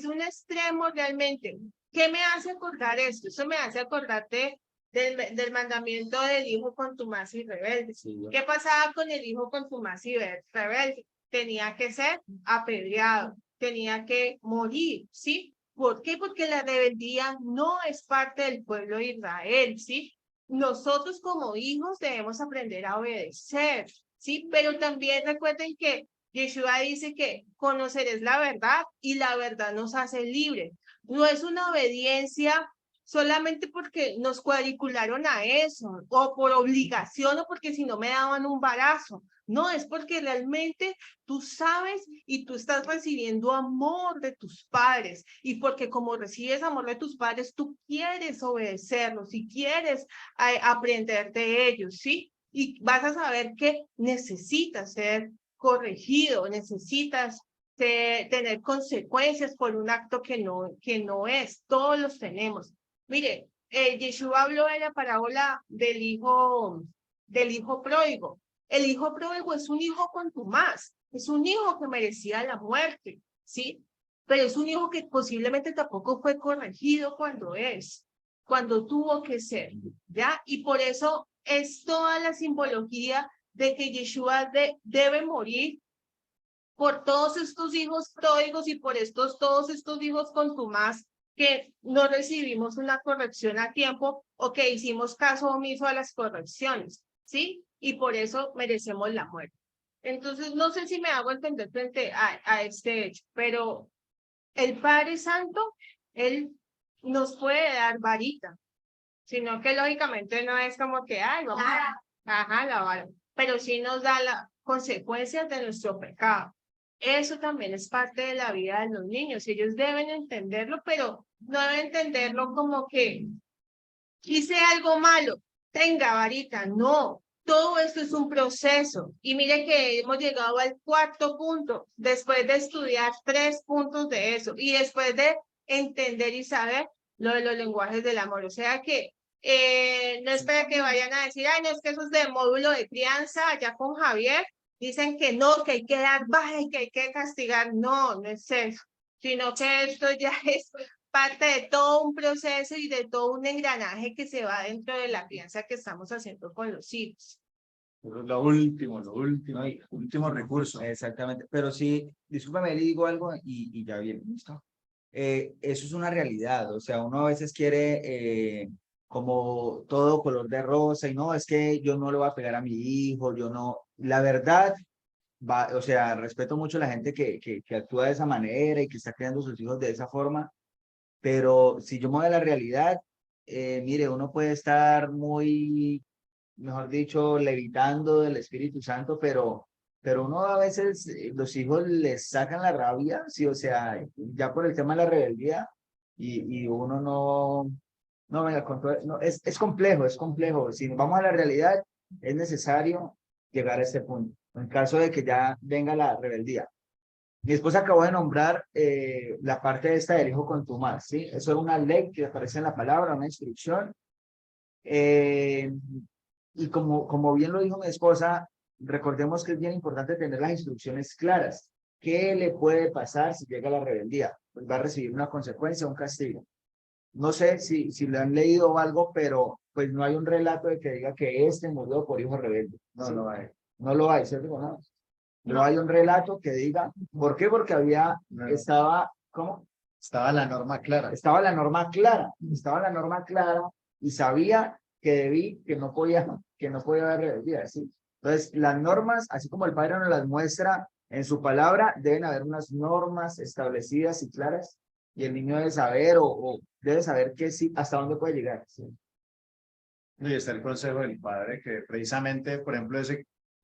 un extremo realmente. ¿Qué me hace acordar esto? Eso me hace acordarte del mandamiento del hijo contumaz y rebelde. Sí, ¿Qué pasaba con el hijo contumaz y rebelde? Tenía que ser apedreado, tenía que morir, ¿sí? ¿Por qué? Porque la rebeldía no es parte del pueblo de Israel, ¿sí? Nosotros como hijos debemos aprender a obedecer, ¿sí? Pero también recuerden que Yeshua dice que conocer es la verdad y la verdad nos hace libres. No es una obediencia solamente porque nos cuadricularon a eso, o por obligación, o porque si no me daban un balazo. No, es porque realmente tú sabes y tú estás recibiendo amor de tus padres, y porque como recibes amor de tus padres, tú quieres obedecerlos y quieres aprender de ellos, ¿sí? Y vas a saber que necesitas ser corregido, necesitas tener consecuencias por un acto que no es. Todos los tenemos. Mire, Yeshua habló de la parábola del hijo pródigo. El hijo pródigo es un hijo contumaz, es un hijo que merecía la muerte, ¿sí? Pero es un hijo que posiblemente tampoco fue corregido cuando tuvo que ser, ¿ya? Y por eso es toda la simbología de que Yeshua debe morir por todos estos hijos pródigos y por todos estos hijos contumaz que no recibimos una corrección a tiempo o que hicimos caso omiso a las correcciones, ¿sí? Y por eso merecemos la muerte. Entonces, no sé si me hago entender frente a este hecho, pero el Padre Santo, Él nos puede dar varita, sino que lógicamente no es como que, ay, vamos a la vara, pero sí nos da las consecuencias de nuestro pecado. Eso también es parte de la vida de los niños. Ellos deben entenderlo, pero no deben entenderlo como que hice algo malo, tenga varita. No, todo esto es un proceso. Y mire que hemos llegado al 4º punto, después de estudiar 3 puntos de eso y después de entender y saber lo de los lenguajes del amor. O sea que no espera que vayan a decir, ay, no, es que eso es de módulo de crianza allá con Javier. Dicen que no, que hay que dar baja y que hay que castigar. No, no es eso, sino que esto ya es parte de todo un proceso y de todo un engranaje que se va dentro de la crianza que estamos haciendo con los hijos. Lo último, último recurso. Exactamente, pero sí, discúlpame, le digo algo y ya viene, listo. Eso es una realidad, o sea, uno a veces quiere como todo color de rosa y no, es que yo no le voy a pegar a mi hijo, yo no, la verdad, o sea, respeto mucho a la gente que actúa de esa manera y que está criando a sus hijos de esa forma, pero si yo me voy a la realidad, mire, uno puede estar muy, mejor dicho, levitando del Espíritu Santo, pero uno a veces, los hijos les sacan la rabia, sí, o sea, ya por el tema de la rebeldía, y uno no, venga, no, es complejo, es complejo. Si vamos a la realidad, es necesario llegar a este punto, en caso de que ya venga la rebeldía. Mi esposa acabó de nombrar la parte esta del hijo contumaz, ¿sí? Eso es una ley que aparece en la palabra, una instrucción. Y como bien lo dijo mi esposa, recordemos que es bien importante tener las instrucciones claras. ¿Qué le puede pasar si llega la rebeldía? Pues va a recibir una consecuencia, un castigo. No sé si le han leído o algo, pero pues no hay un relato de que diga que este murió por hijo rebelde. No, Sí. no hay. No lo hay, ¿cierto? No hay un relato que diga, ¿por qué? Porque estaba, ¿cómo? Estaba la norma clara. Estaba la norma clara y sabía que no podía haber rebeldía, ¿sí? Entonces, las normas, así como el Padre nos las muestra en su palabra, deben haber unas normas establecidas y claras, y el niño debe saber o debe saber que sí, hasta dónde puede llegar, ¿sí? Y está el consejo del padre, que precisamente, por ejemplo,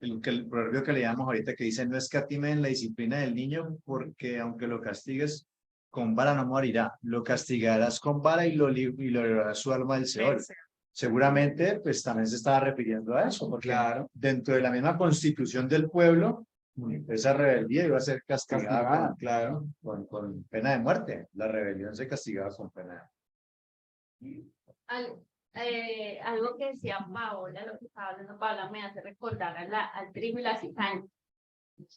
el proverbio que leíamos ahorita que dice, no escatimen la disciplina del niño, porque aunque lo castigues, con vara no morirá, lo castigarás con vara y lo librarás su alma del Seol. Seguramente, pues también se estaba refiriendo a eso, porque Claro. dentro de la misma constitución del pueblo, esa rebeldía iba a ser castigada claro. con pena de muerte. La rebelión se castigaba con pena de muerte. Algo que decía Paola, lo que estaba hablando Paola, me hace recordar al trigo y la cizaña,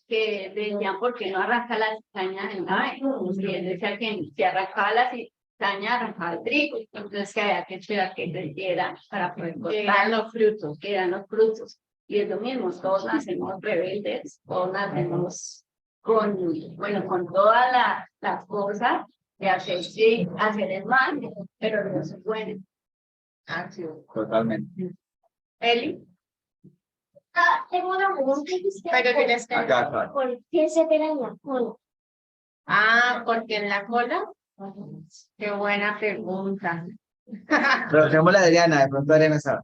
que decían, ¿por qué no arranca la cizaña en la vez? Y él decía que si arrancaba la cizaña, arrancaba el trigo, entonces que había que esperar que creciera para poder cortar los frutos, que eran los frutos. Y es lo mismo, todos nacemos rebeldes, todos nacemos con todas las cosas de hacer el mal, pero no se puede. Totalmente. Eli. Tengo una pregunta. Pero que les Acá. ¿Por qué se pegan la cola? porque en la cola. Qué buena pregunta. Preguntémosle a Adriana, de pronto Adriana sabe.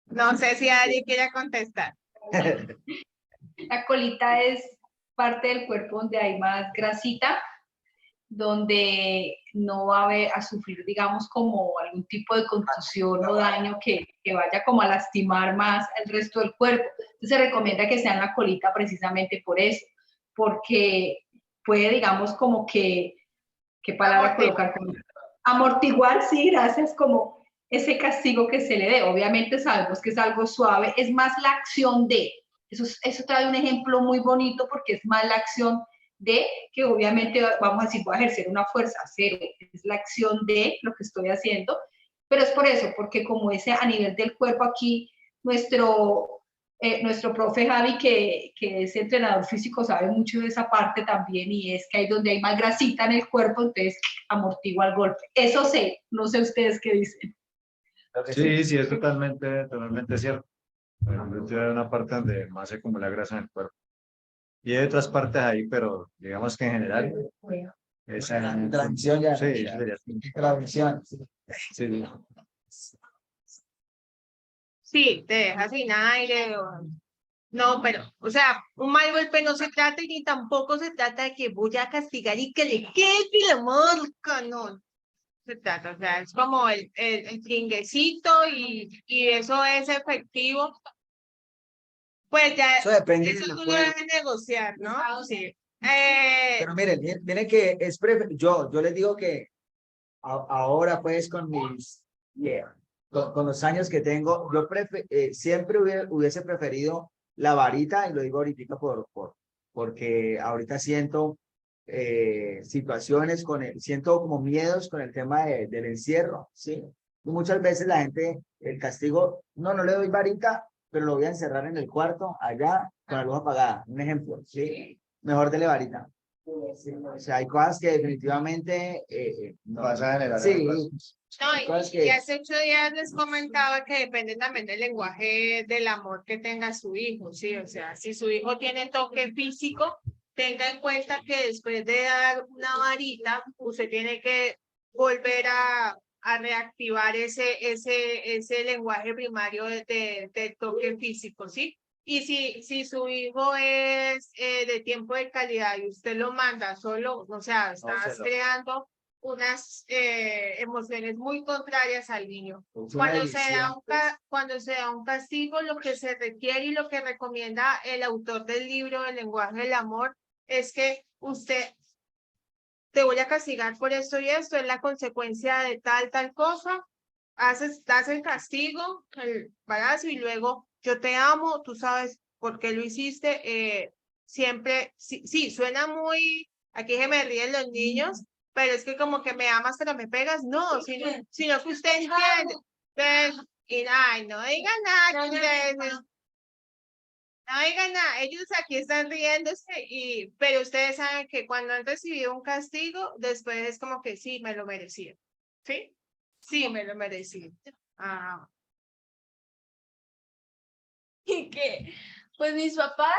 No sé si alguien quiere contestar. La colita es parte del cuerpo donde hay más grasita, donde no va a sufrir, digamos, como algún tipo de contusión o daño que vaya como a lastimar más el resto del cuerpo. Entonces se recomienda que sea en la colita precisamente por eso, porque puede, digamos, como que, ¿qué palabra colocar? Como amortiguar, sí, gracias, como ese castigo que se le dé. Obviamente sabemos que es algo suave, es más la acción de, eso trae un ejemplo muy bonito porque es más la acción de que obviamente vamos a decir, voy a ejercer una fuerza cero, es la acción de lo que estoy haciendo, pero es por eso, porque como ese a nivel del cuerpo aquí, nuestro profe Javi, que es entrenador físico, sabe mucho de esa parte también, y es que ahí donde hay más grasita en el cuerpo, entonces amortigua el golpe. Eso sé, no sé ustedes qué dicen. Creo que Sí, sí, es totalmente cierto. Hay una parte donde más se acumula grasa en el cuerpo. Y hay otras partes ahí, pero digamos que en general, esa Transición ya. sí, sería. Transmisión. Sí, Sí, te deja sin aire. No, pero, o sea, un mal golpe no se trata y ni tampoco se trata de que voy a castigar y que le quede la marca, no. Se trata, o sea, es como el chinguecito y eso es efectivo. Pues ya, Eso depende eso de la tú lo fuerza. debes negociar, ¿no? Sí. Pero miren, miren que es yo les digo que ahora pues con mis con los años que tengo, yo siempre hubiese preferido la varita, y lo digo ahorita porque ahorita siento situaciones siento como miedos con el tema del encierro, ¿sí? Y muchas veces la gente, el castigo, no le doy varita, pero lo voy a encerrar en el cuarto, allá, con la luz apagada, un ejemplo, ¿sí? Mejor dele varita. Sí, o sea, hay cosas que definitivamente no. vas a generar. Sí, No, cosas y que hace 8 días les comentaba que depende también del lenguaje del amor que tenga su hijo, ¿sí? O sea, si su hijo tiene toque físico, tenga en cuenta que después de dar una varita, usted tiene que volver a reactivar ese lenguaje primario de toque físico, ¿sí? Y si su hijo es de tiempo de calidad y usted lo manda solo, o sea, estás creando unas emociones muy contrarias al niño. Cuando se da un castigo, lo que se requiere y lo que recomienda el autor del libro El lenguaje del amor es que usted te voy a castigar por esto y esto, es la consecuencia de tal cosa, das el castigo, el balazo y luego yo te amo, tú sabes por qué lo hiciste, siempre, sí, suena muy, aquí se me ríen los niños, pero es que como que me amas pero me pegas, no, sino que usted entiende, y ay, no digan nada, no digan nada, ellos aquí están riéndose, pero ustedes saben que cuando han recibido un castigo, después es como que sí, me lo merecía. ¿Sí? Sí, me lo merecía. Ah, Y que, pues mis papás,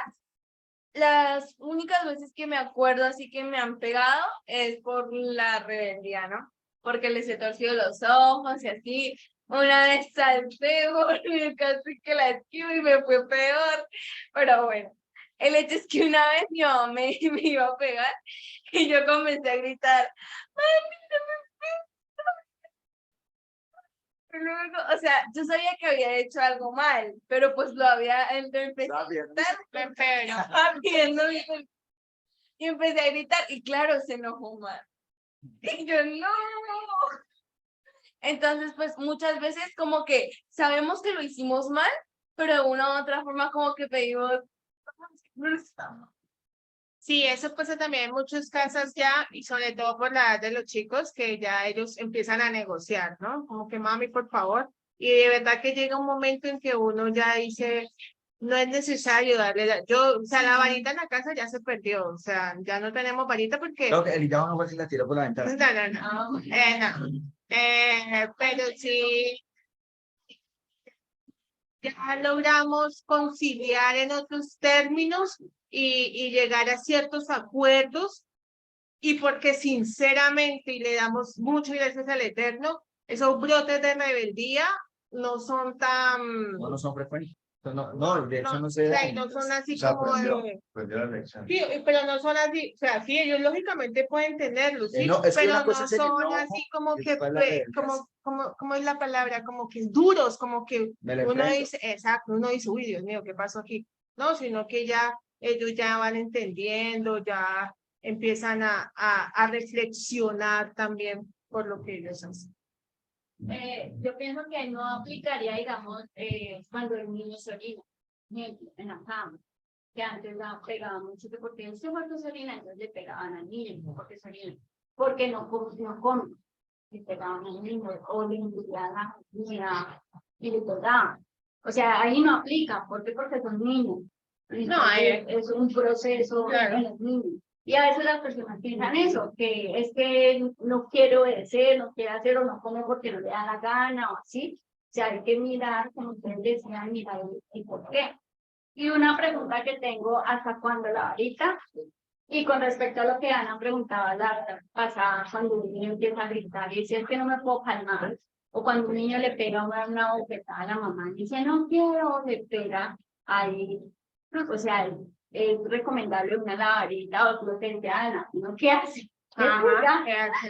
las únicas veces que me acuerdo así que me han pegado es por la rebeldía, ¿no? Porque les he torcido los ojos y así. Una vez salté y casi que la esquivo y me fue peor. Pero bueno, el hecho es que una vez mi mamá me iba a pegar y yo comencé a gritar, ¡mami, no me y luego, o sea, yo sabía que había hecho algo mal, pero pues lo empecé a gritar, y empecé a gritar, y claro, se enojó más. Y yo, no. Entonces, pues muchas veces como que sabemos que lo hicimos mal, pero de una u otra forma como que pedimos. sí, eso pasa también en muchas casas ya, y sobre todo por la edad de los chicos, que ya ellos empiezan a negociar, ¿no? Como que mami, por favor. Y de verdad que llega un momento en que uno ya dice, no es necesario darle, o sea, la varita en la casa ya se perdió, o sea, ya no tenemos varita porque creo que el llamo no fue si la tiró por la ventana. no. Pero sí, ya logramos conciliar en otros términos y llegar a ciertos acuerdos y porque sinceramente y le damos muchas gracias al Eterno, esos brotes de rebeldía no son tan... No, no son frecuentes. No, de hecho no o se sea, dan. y no son así O sea, como aprendió la lección. sí, pero no son así, o sea, sí, ellos lógicamente pueden tenerlo, sí, No, es que pero una cosa no es el son enojo, así como y que, después la rebeldía. ¿cómo es la palabra? Como que duros, como que Me la uno enfrento. dice, exacto, uno dice, uy, Dios mío, ¿qué pasó aquí? No, sino que ya ellos ya van entendiendo, ya empiezan a reflexionar también por lo que ellos hacen. Yo pienso que no aplicaría, digamos, cuando el niño se orina, ejemplo, en la cama, que antes la pegaban mucho, que porque este muerto se orina, entonces le pegaban al niño, porque se orina, porque no come, le pegaban al niño, o le enviaban la comida y le pegaban. O sea, ahí no aplica, porque son niños. No, Es un proceso claro. en los niños. Y a veces las personas piensan eso, que es que no quiero obedecer, no quiero hacer o no come porque no le da la gana o así. O sea, hay que mirar, como ustedes decían, mirar el por qué. Y una pregunta que tengo, ¿hasta cuándo la varita? Y con respecto a lo que Ana preguntaba la pasada, cuando un niño empieza a gritar y dice, es que no me puedo calmar, o cuando un niño le pega una bofetada a la mamá y dice, no quiero, le pega ahí. O sea, es recomendable una varita o lo que decía Ana, ¿no? ¿Qué hace? Ajá,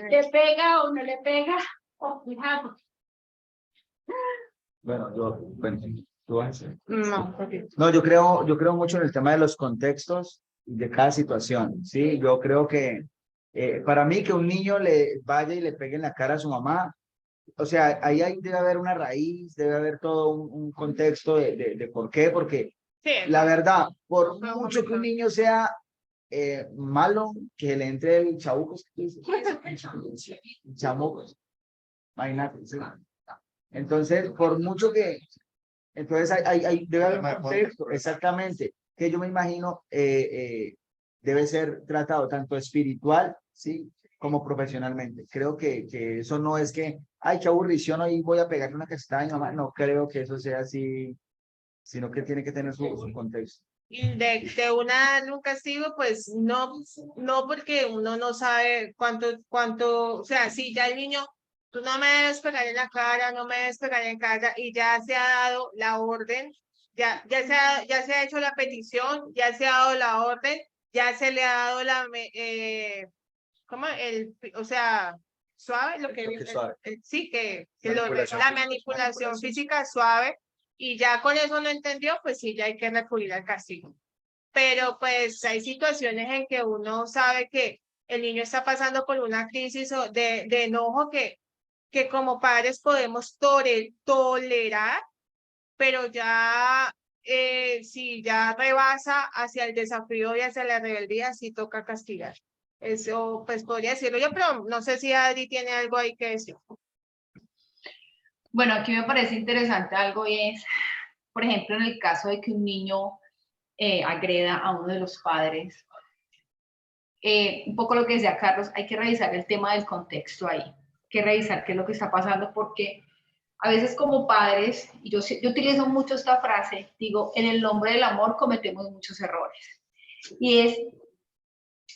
¿Le pega o no le pega? O cuidado. Bueno, tú vas a hacer. no, porque No, yo creo mucho en el tema de los contextos de cada situación, ¿sí? Yo creo que para mí que un niño le vaya y le pegue en la cara a su mamá, o sea, debe haber una raíz, debe haber todo un contexto de por qué, porque sí, la verdad, por No, mucho que un complicado. niño sea malo, que le entre el chabucos, chamucos, imagínate, ¿sí? Entonces, por mucho que, entonces debe haber un Tema de fondo. contexto, exactamente, que yo me imagino debe ser tratado tanto espiritual, ¿sí? Como profesionalmente. Creo que eso no es que, ay, qué aburrición, hoy voy a pegarle una cachetada a mi mamá. No creo que eso sea así, sino que tiene que tener su contexto. Y de un castigo, pues no porque uno no sabe cuánto, o sea, si ya el niño, tú no me debes pegar en la cara, no me debes pegar en cara, y ya se ha dado la orden, ya se ha hecho la petición, ya se ha dado la orden, ya se le ha dado ¿cómo? O sea, suave, lo que Suave. sí, que Manipulación la física. manipulación física suave, y ya con eso no entendió, pues sí, ya hay que recurrir al castigo. Pero pues hay situaciones en que uno sabe que el niño está pasando por una crisis de enojo que como padres podemos tolerar, pero ya si ya rebasa hacia el desafío y hacia la rebeldía, sí toca castigar. Eso pues podría decirlo yo, pero no sé si Adri tiene algo ahí que decir. Bueno, aquí me parece interesante algo y es, por ejemplo, en el caso de que un niño agreda a uno de los padres, un poco lo que decía Carlos, hay que revisar el tema del contexto ahí, hay que revisar qué es lo que está pasando, porque a veces como padres, y yo utilizo mucho esta frase, digo, en el nombre del amor cometemos muchos errores, y es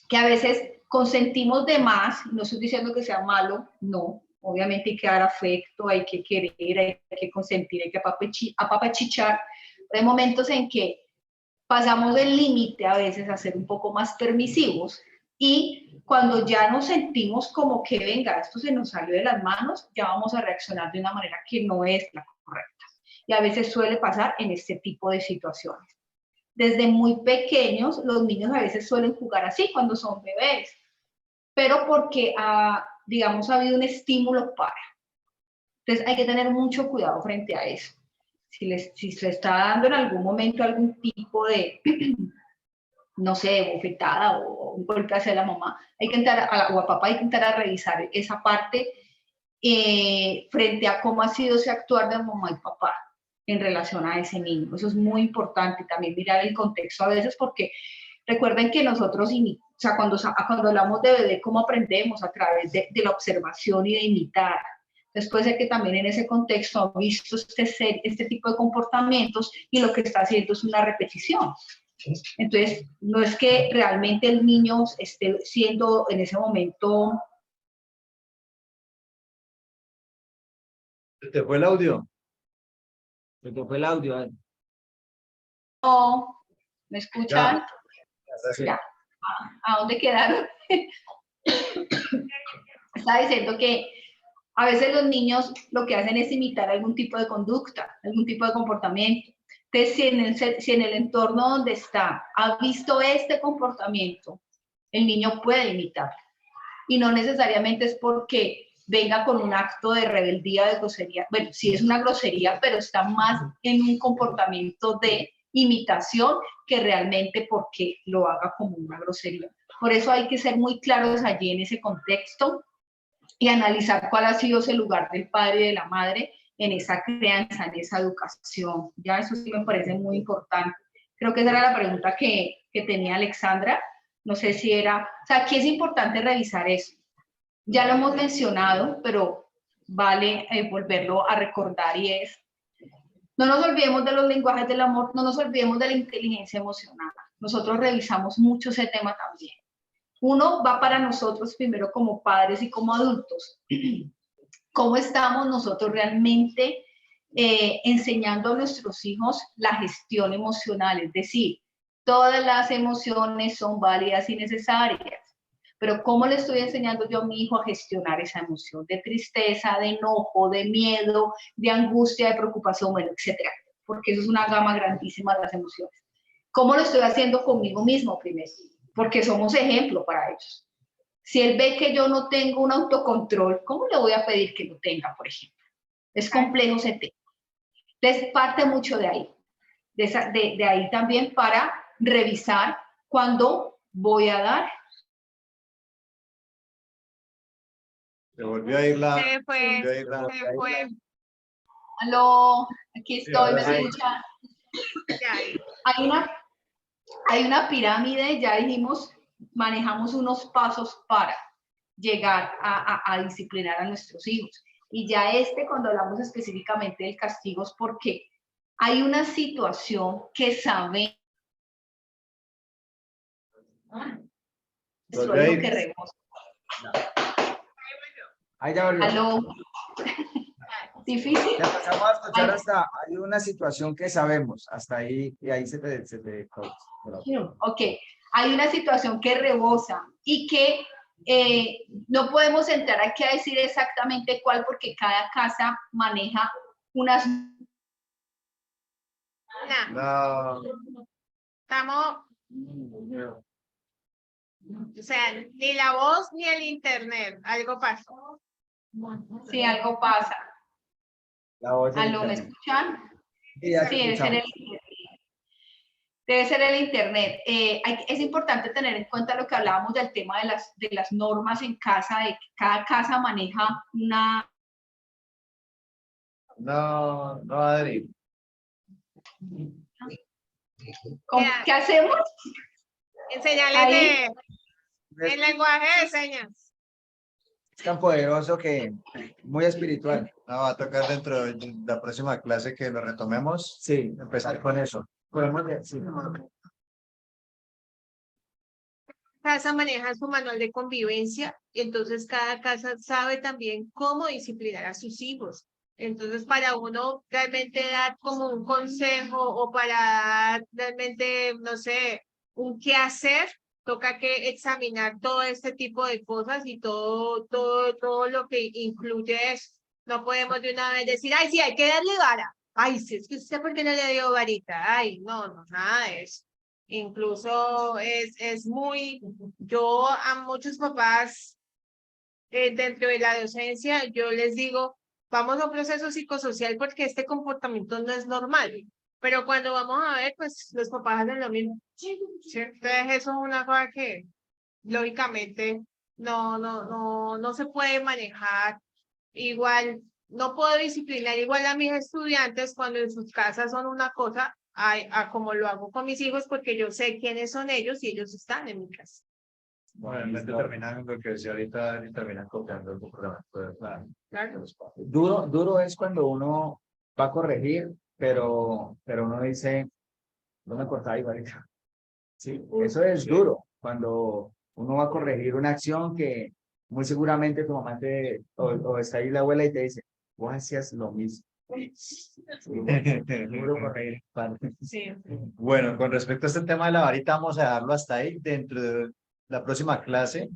que a veces consentimos de más, no estoy diciendo que sea malo, no, obviamente hay que dar afecto, hay que querer, hay que consentir, hay que apapachichar, pero hay momentos en que pasamos el límite a veces a ser un poco más permisivos y cuando ya nos sentimos como que venga, esto se nos salió de las manos, ya vamos a reaccionar de una manera que no es la correcta. Y a veces suele pasar en este tipo de situaciones. Desde muy pequeños, los niños a veces suelen jugar así cuando son bebés, pero porque, digamos, ha habido un estímulo para. Entonces hay que tener mucho cuidado frente a eso. Si se está dando en algún momento algún tipo de, no sé, bofetada o un golpe hacia la mamá, hay que entrar o a papá hay que entrar a revisar esa parte frente a cómo ha sido ese actuar de mamá y papá en relación a ese niño. Eso es muy importante, también mirar el contexto a veces, porque recuerden que nosotros, o sea, cuando hablamos de bebé, ¿cómo aprendemos? A través de la observación y de imitar. Entonces puede ser que también en ese contexto ha visto este tipo de comportamientos y lo que está haciendo es una repetición. Entonces, no es que realmente el niño esté siendo en ese momento... ¿Se te fue el audio? Se te fue el audio. No, ¿me escuchan? Sí. Ya. ¿A dónde quedaron? Estaba diciendo que a veces los niños lo que hacen es imitar algún tipo de conducta, algún tipo de comportamiento. Entonces, si en el entorno donde está ha visto este comportamiento, el niño puede imitarlo. Y no necesariamente es porque venga con un acto de rebeldía, de grosería. Bueno, sí es una grosería, pero está más en un comportamiento de imitación que realmente porque lo haga como una grosería. Por eso hay que ser muy claros allí en ese contexto y analizar cuál ha sido ese lugar del padre y de la madre en esa crianza, en esa educación. Ya eso sí me parece muy importante. Creo que esa era la pregunta que tenía Alexandra. No sé si era, o sea, aquí es importante revisar eso. Ya lo hemos mencionado, pero vale volverlo a recordar y es, no nos olvidemos de los lenguajes del amor, no nos olvidemos de la inteligencia emocional. Nosotros revisamos mucho ese tema también. Uno va para nosotros primero como padres y como adultos. ¿Cómo estamos nosotros realmente enseñando a nuestros hijos la gestión emocional? Es decir, todas las emociones son válidas y necesarias, pero ¿cómo le estoy enseñando yo a mi hijo a gestionar esa emoción de tristeza, de enojo, de miedo, de angustia, de preocupación, bueno, etcétera? Porque eso es una gama grandísima de las emociones. ¿Cómo lo estoy haciendo conmigo mismo primero? Porque somos ejemplo para ellos. Si él ve que yo no tengo un autocontrol, ¿cómo le voy a pedir que lo tenga, por ejemplo? Es complejo ese tema. Entonces, parte mucho de ahí. De ahí también para revisar cuándo voy a dar. Se volvió a ir la... Se fue, volvió a ir la- se fue. Aló, aquí Sí, estoy, ahora ¿me sí. escuchan? Ya, Hay una pirámide, ya dijimos, manejamos unos pasos para llegar a disciplinar a nuestros hijos. Y ya cuando hablamos específicamente del castigo, es porque hay una situación que sabe nuestro hijo que rebosa. Ahí ya volvió. Aló. Difícil. Ya pasamos a escuchar Ay. hasta, hay una situación que sabemos, hasta ahí, y ahí se te Ok, hay una situación que rebosa y que no podemos entrar aquí a decir exactamente cuál porque cada casa maneja unas... no. No. Estamos, o sea, ni la voz ni el internet, algo pasó. Si algo pasa. La voz del ¿Aló, me internet. escuchan? Sí, ya Sí, debe ser el internet. Debe ser el internet. Es importante tener en cuenta lo que hablábamos del tema de las normas en casa, de que cada casa maneja una... No, no, Adri. Ya. ¿Qué hacemos? Enseñarles Ahí. el lenguaje de señas. Es tan poderoso que muy espiritual. No, va a tocar dentro de la próxima clase que lo retomemos. Sí, Empezar con eso. podemos decir. Casa maneja su manual de convivencia, y entonces cada casa sabe también cómo disciplinar a sus hijos. Entonces, para uno realmente dar como un consejo o para dar realmente, no sé, un qué hacer, toca que examinar todo este tipo de cosas y todo lo que incluye eso. No podemos de una vez decir, ay, sí, hay que darle vara. Ay, sí, es que usted, ¿por qué no le dio varita? Ay, no, nada de eso. Incluso es muy, yo a muchos papás dentro de la docencia, yo les digo, vamos a un proceso psicosocial porque este comportamiento no es normal. Pero cuando vamos a ver, pues los papás hacen lo mismo. ¿Sí? Entonces eso es una cosa que lógicamente no se puede manejar. Igual, no puedo disciplinar igual a mis estudiantes cuando en sus casas son una cosa a como lo hago con mis hijos porque yo sé quiénes son ellos y ellos están en mi casa. Bueno, terminan lo que decía ahorita y terminan copiando el comportamiento de Claro. Duro es cuando uno va a corregir, pero uno dice, no me cortáis, igualita. Sí, eso es duro. Cuando uno va a corregir una acción que muy seguramente tu mamá o está ahí la abuela y te dice, vos hacías lo mismo. Duro corregir, padre. Sí. Bueno, con respecto a este tema de la varita, vamos a dejarlo hasta ahí. Dentro de la próxima clase,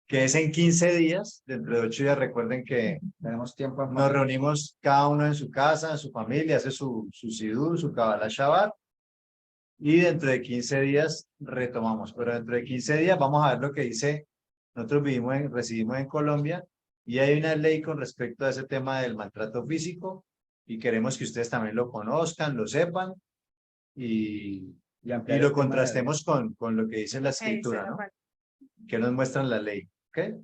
que es en 15 días, dentro de 8 días, recuerden que Tenemos tiempo. nos reunimos cada uno en su casa, en su familia, hace su siddur, su Kabbalah Shabbat, y dentro de 15 días retomamos. Pero dentro de 15 días vamos a ver lo que dice. Nosotros residimos en Colombia y hay una ley con respecto a ese tema del maltrato físico y queremos que ustedes también lo conozcan, lo sepan y ampliar lo el tema contrastemos con lo que dice la escritura, ¿no? Que nos muestran la ley, ¿ok?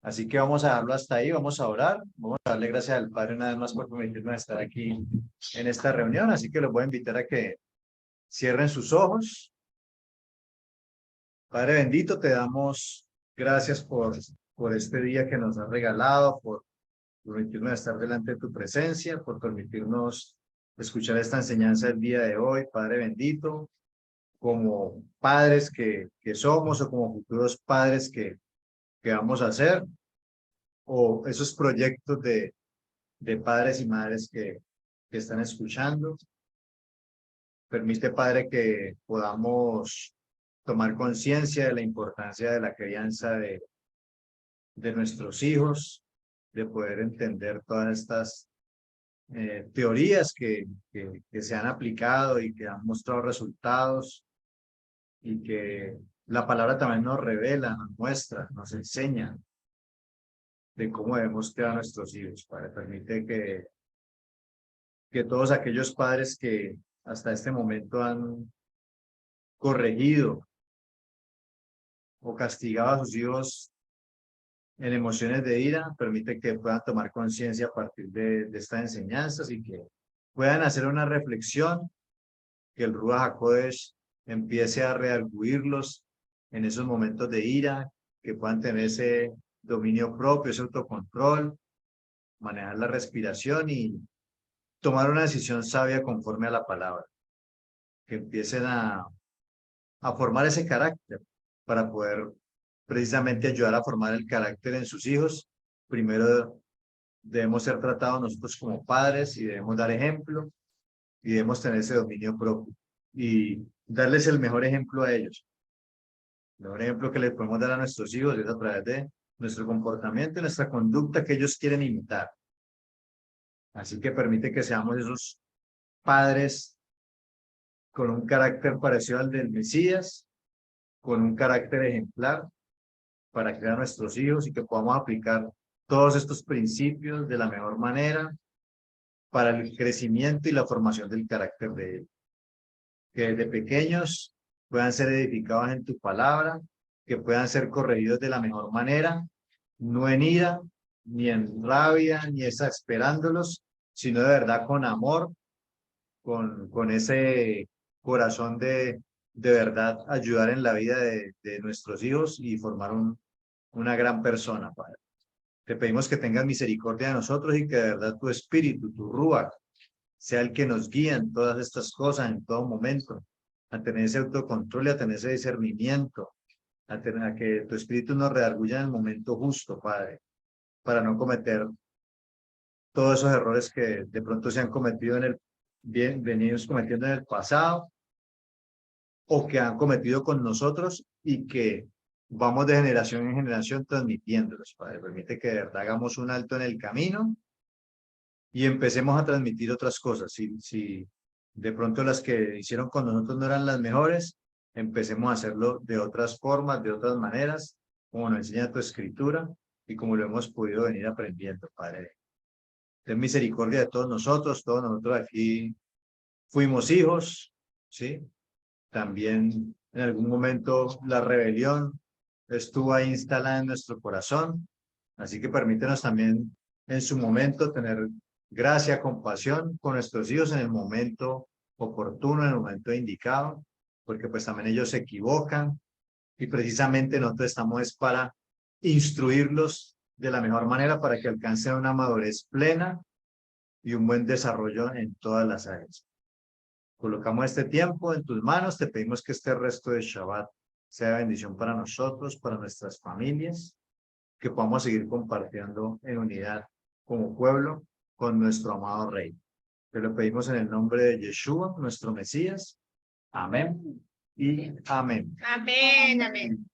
Así que vamos a dejarlo hasta ahí, vamos a orar, vamos a darle gracias al Padre una vez más por permitirnos estar aquí en esta reunión, así que los voy a invitar a que cierren sus ojos. Padre bendito, te damos gracias por este día que nos has regalado, por permitirnos estar delante de tu presencia, por permitirnos escuchar esta enseñanza el día de hoy, Padre bendito, como padres que somos o como futuros padres que vamos a ser, o esos proyectos de padres y madres que están escuchando. Permite, Padre, que podamos tomar conciencia de la importancia de la crianza de nuestros hijos, de poder entender todas estas teorías que se han aplicado y que han mostrado resultados y que la palabra también nos revela, nos muestra, nos enseña de cómo debemos criar a nuestros hijos. Padre, permite que todos aquellos padres que hasta este momento han corregido o castigado a sus hijos en emociones de ira, permite que puedan tomar conciencia a partir de estas enseñanzas y que puedan hacer una reflexión, que el Ruach HaKodesh empiece a redarguirlos en esos momentos de ira, que puedan tener ese dominio propio, ese autocontrol, manejar la respiración y tomar una decisión sabia conforme a la palabra, que empiecen a formar ese carácter para poder precisamente ayudar a formar el carácter en sus hijos. Primero debemos ser tratados nosotros como padres y debemos dar ejemplo y debemos tener ese dominio propio y darles el mejor ejemplo a ellos. El mejor ejemplo que les podemos dar a nuestros hijos es a través de nuestro comportamiento y nuestra conducta que ellos quieren imitar. Así que permite que seamos esos padres con un carácter parecido al del Mesías, con un carácter ejemplar para criar a nuestros hijos y que podamos aplicar todos estos principios de la mejor manera para el crecimiento y la formación del carácter de ellos. Que desde pequeños puedan ser edificados en tu palabra, que puedan ser corregidos de la mejor manera, no en ira, ni en rabia, ni exasperándolos, sino de verdad con amor, con ese corazón de verdad ayudar en la vida de nuestros hijos y formar una gran persona, Padre. Te pedimos que tengas misericordia de nosotros y que de verdad tu espíritu, tu Ruach, sea el que nos guíe en todas estas cosas, en todo momento, a tener ese autocontrol y a tener ese discernimiento, a que tu espíritu nos redarguya en el momento justo, Padre, para no cometer todos esos errores que de pronto se han cometido venidos cometiendo en el pasado o que han cometido con nosotros y que vamos de generación en generación transmitiéndolos, Padre. Permite que de verdad hagamos un alto en el camino y empecemos a transmitir otras cosas. Si de pronto las que hicieron con nosotros no eran las mejores, empecemos a hacerlo de otras formas, de otras maneras, como nos enseña tu escritura y como lo hemos podido venir aprendiendo, Padre. Ten misericordia de todos nosotros aquí fuimos hijos, ¿sí? También en algún momento la rebelión estuvo ahí instalada en nuestro corazón, así que permítenos también en su momento tener gracia, compasión con nuestros hijos en el momento oportuno, en el momento indicado, porque pues también ellos se equivocan y precisamente nosotros estamos para instruirlos de la mejor manera para que alcancen una madurez plena y un buen desarrollo en todas las áreas. Colocamos este tiempo en tus manos, te pedimos que este resto de Shabbat sea bendición para nosotros, para nuestras familias, que podamos seguir compartiendo en unidad como pueblo con nuestro amado Rey. Te lo pedimos en el nombre de Yeshua, nuestro Mesías. Amén y amén. Amén, amén.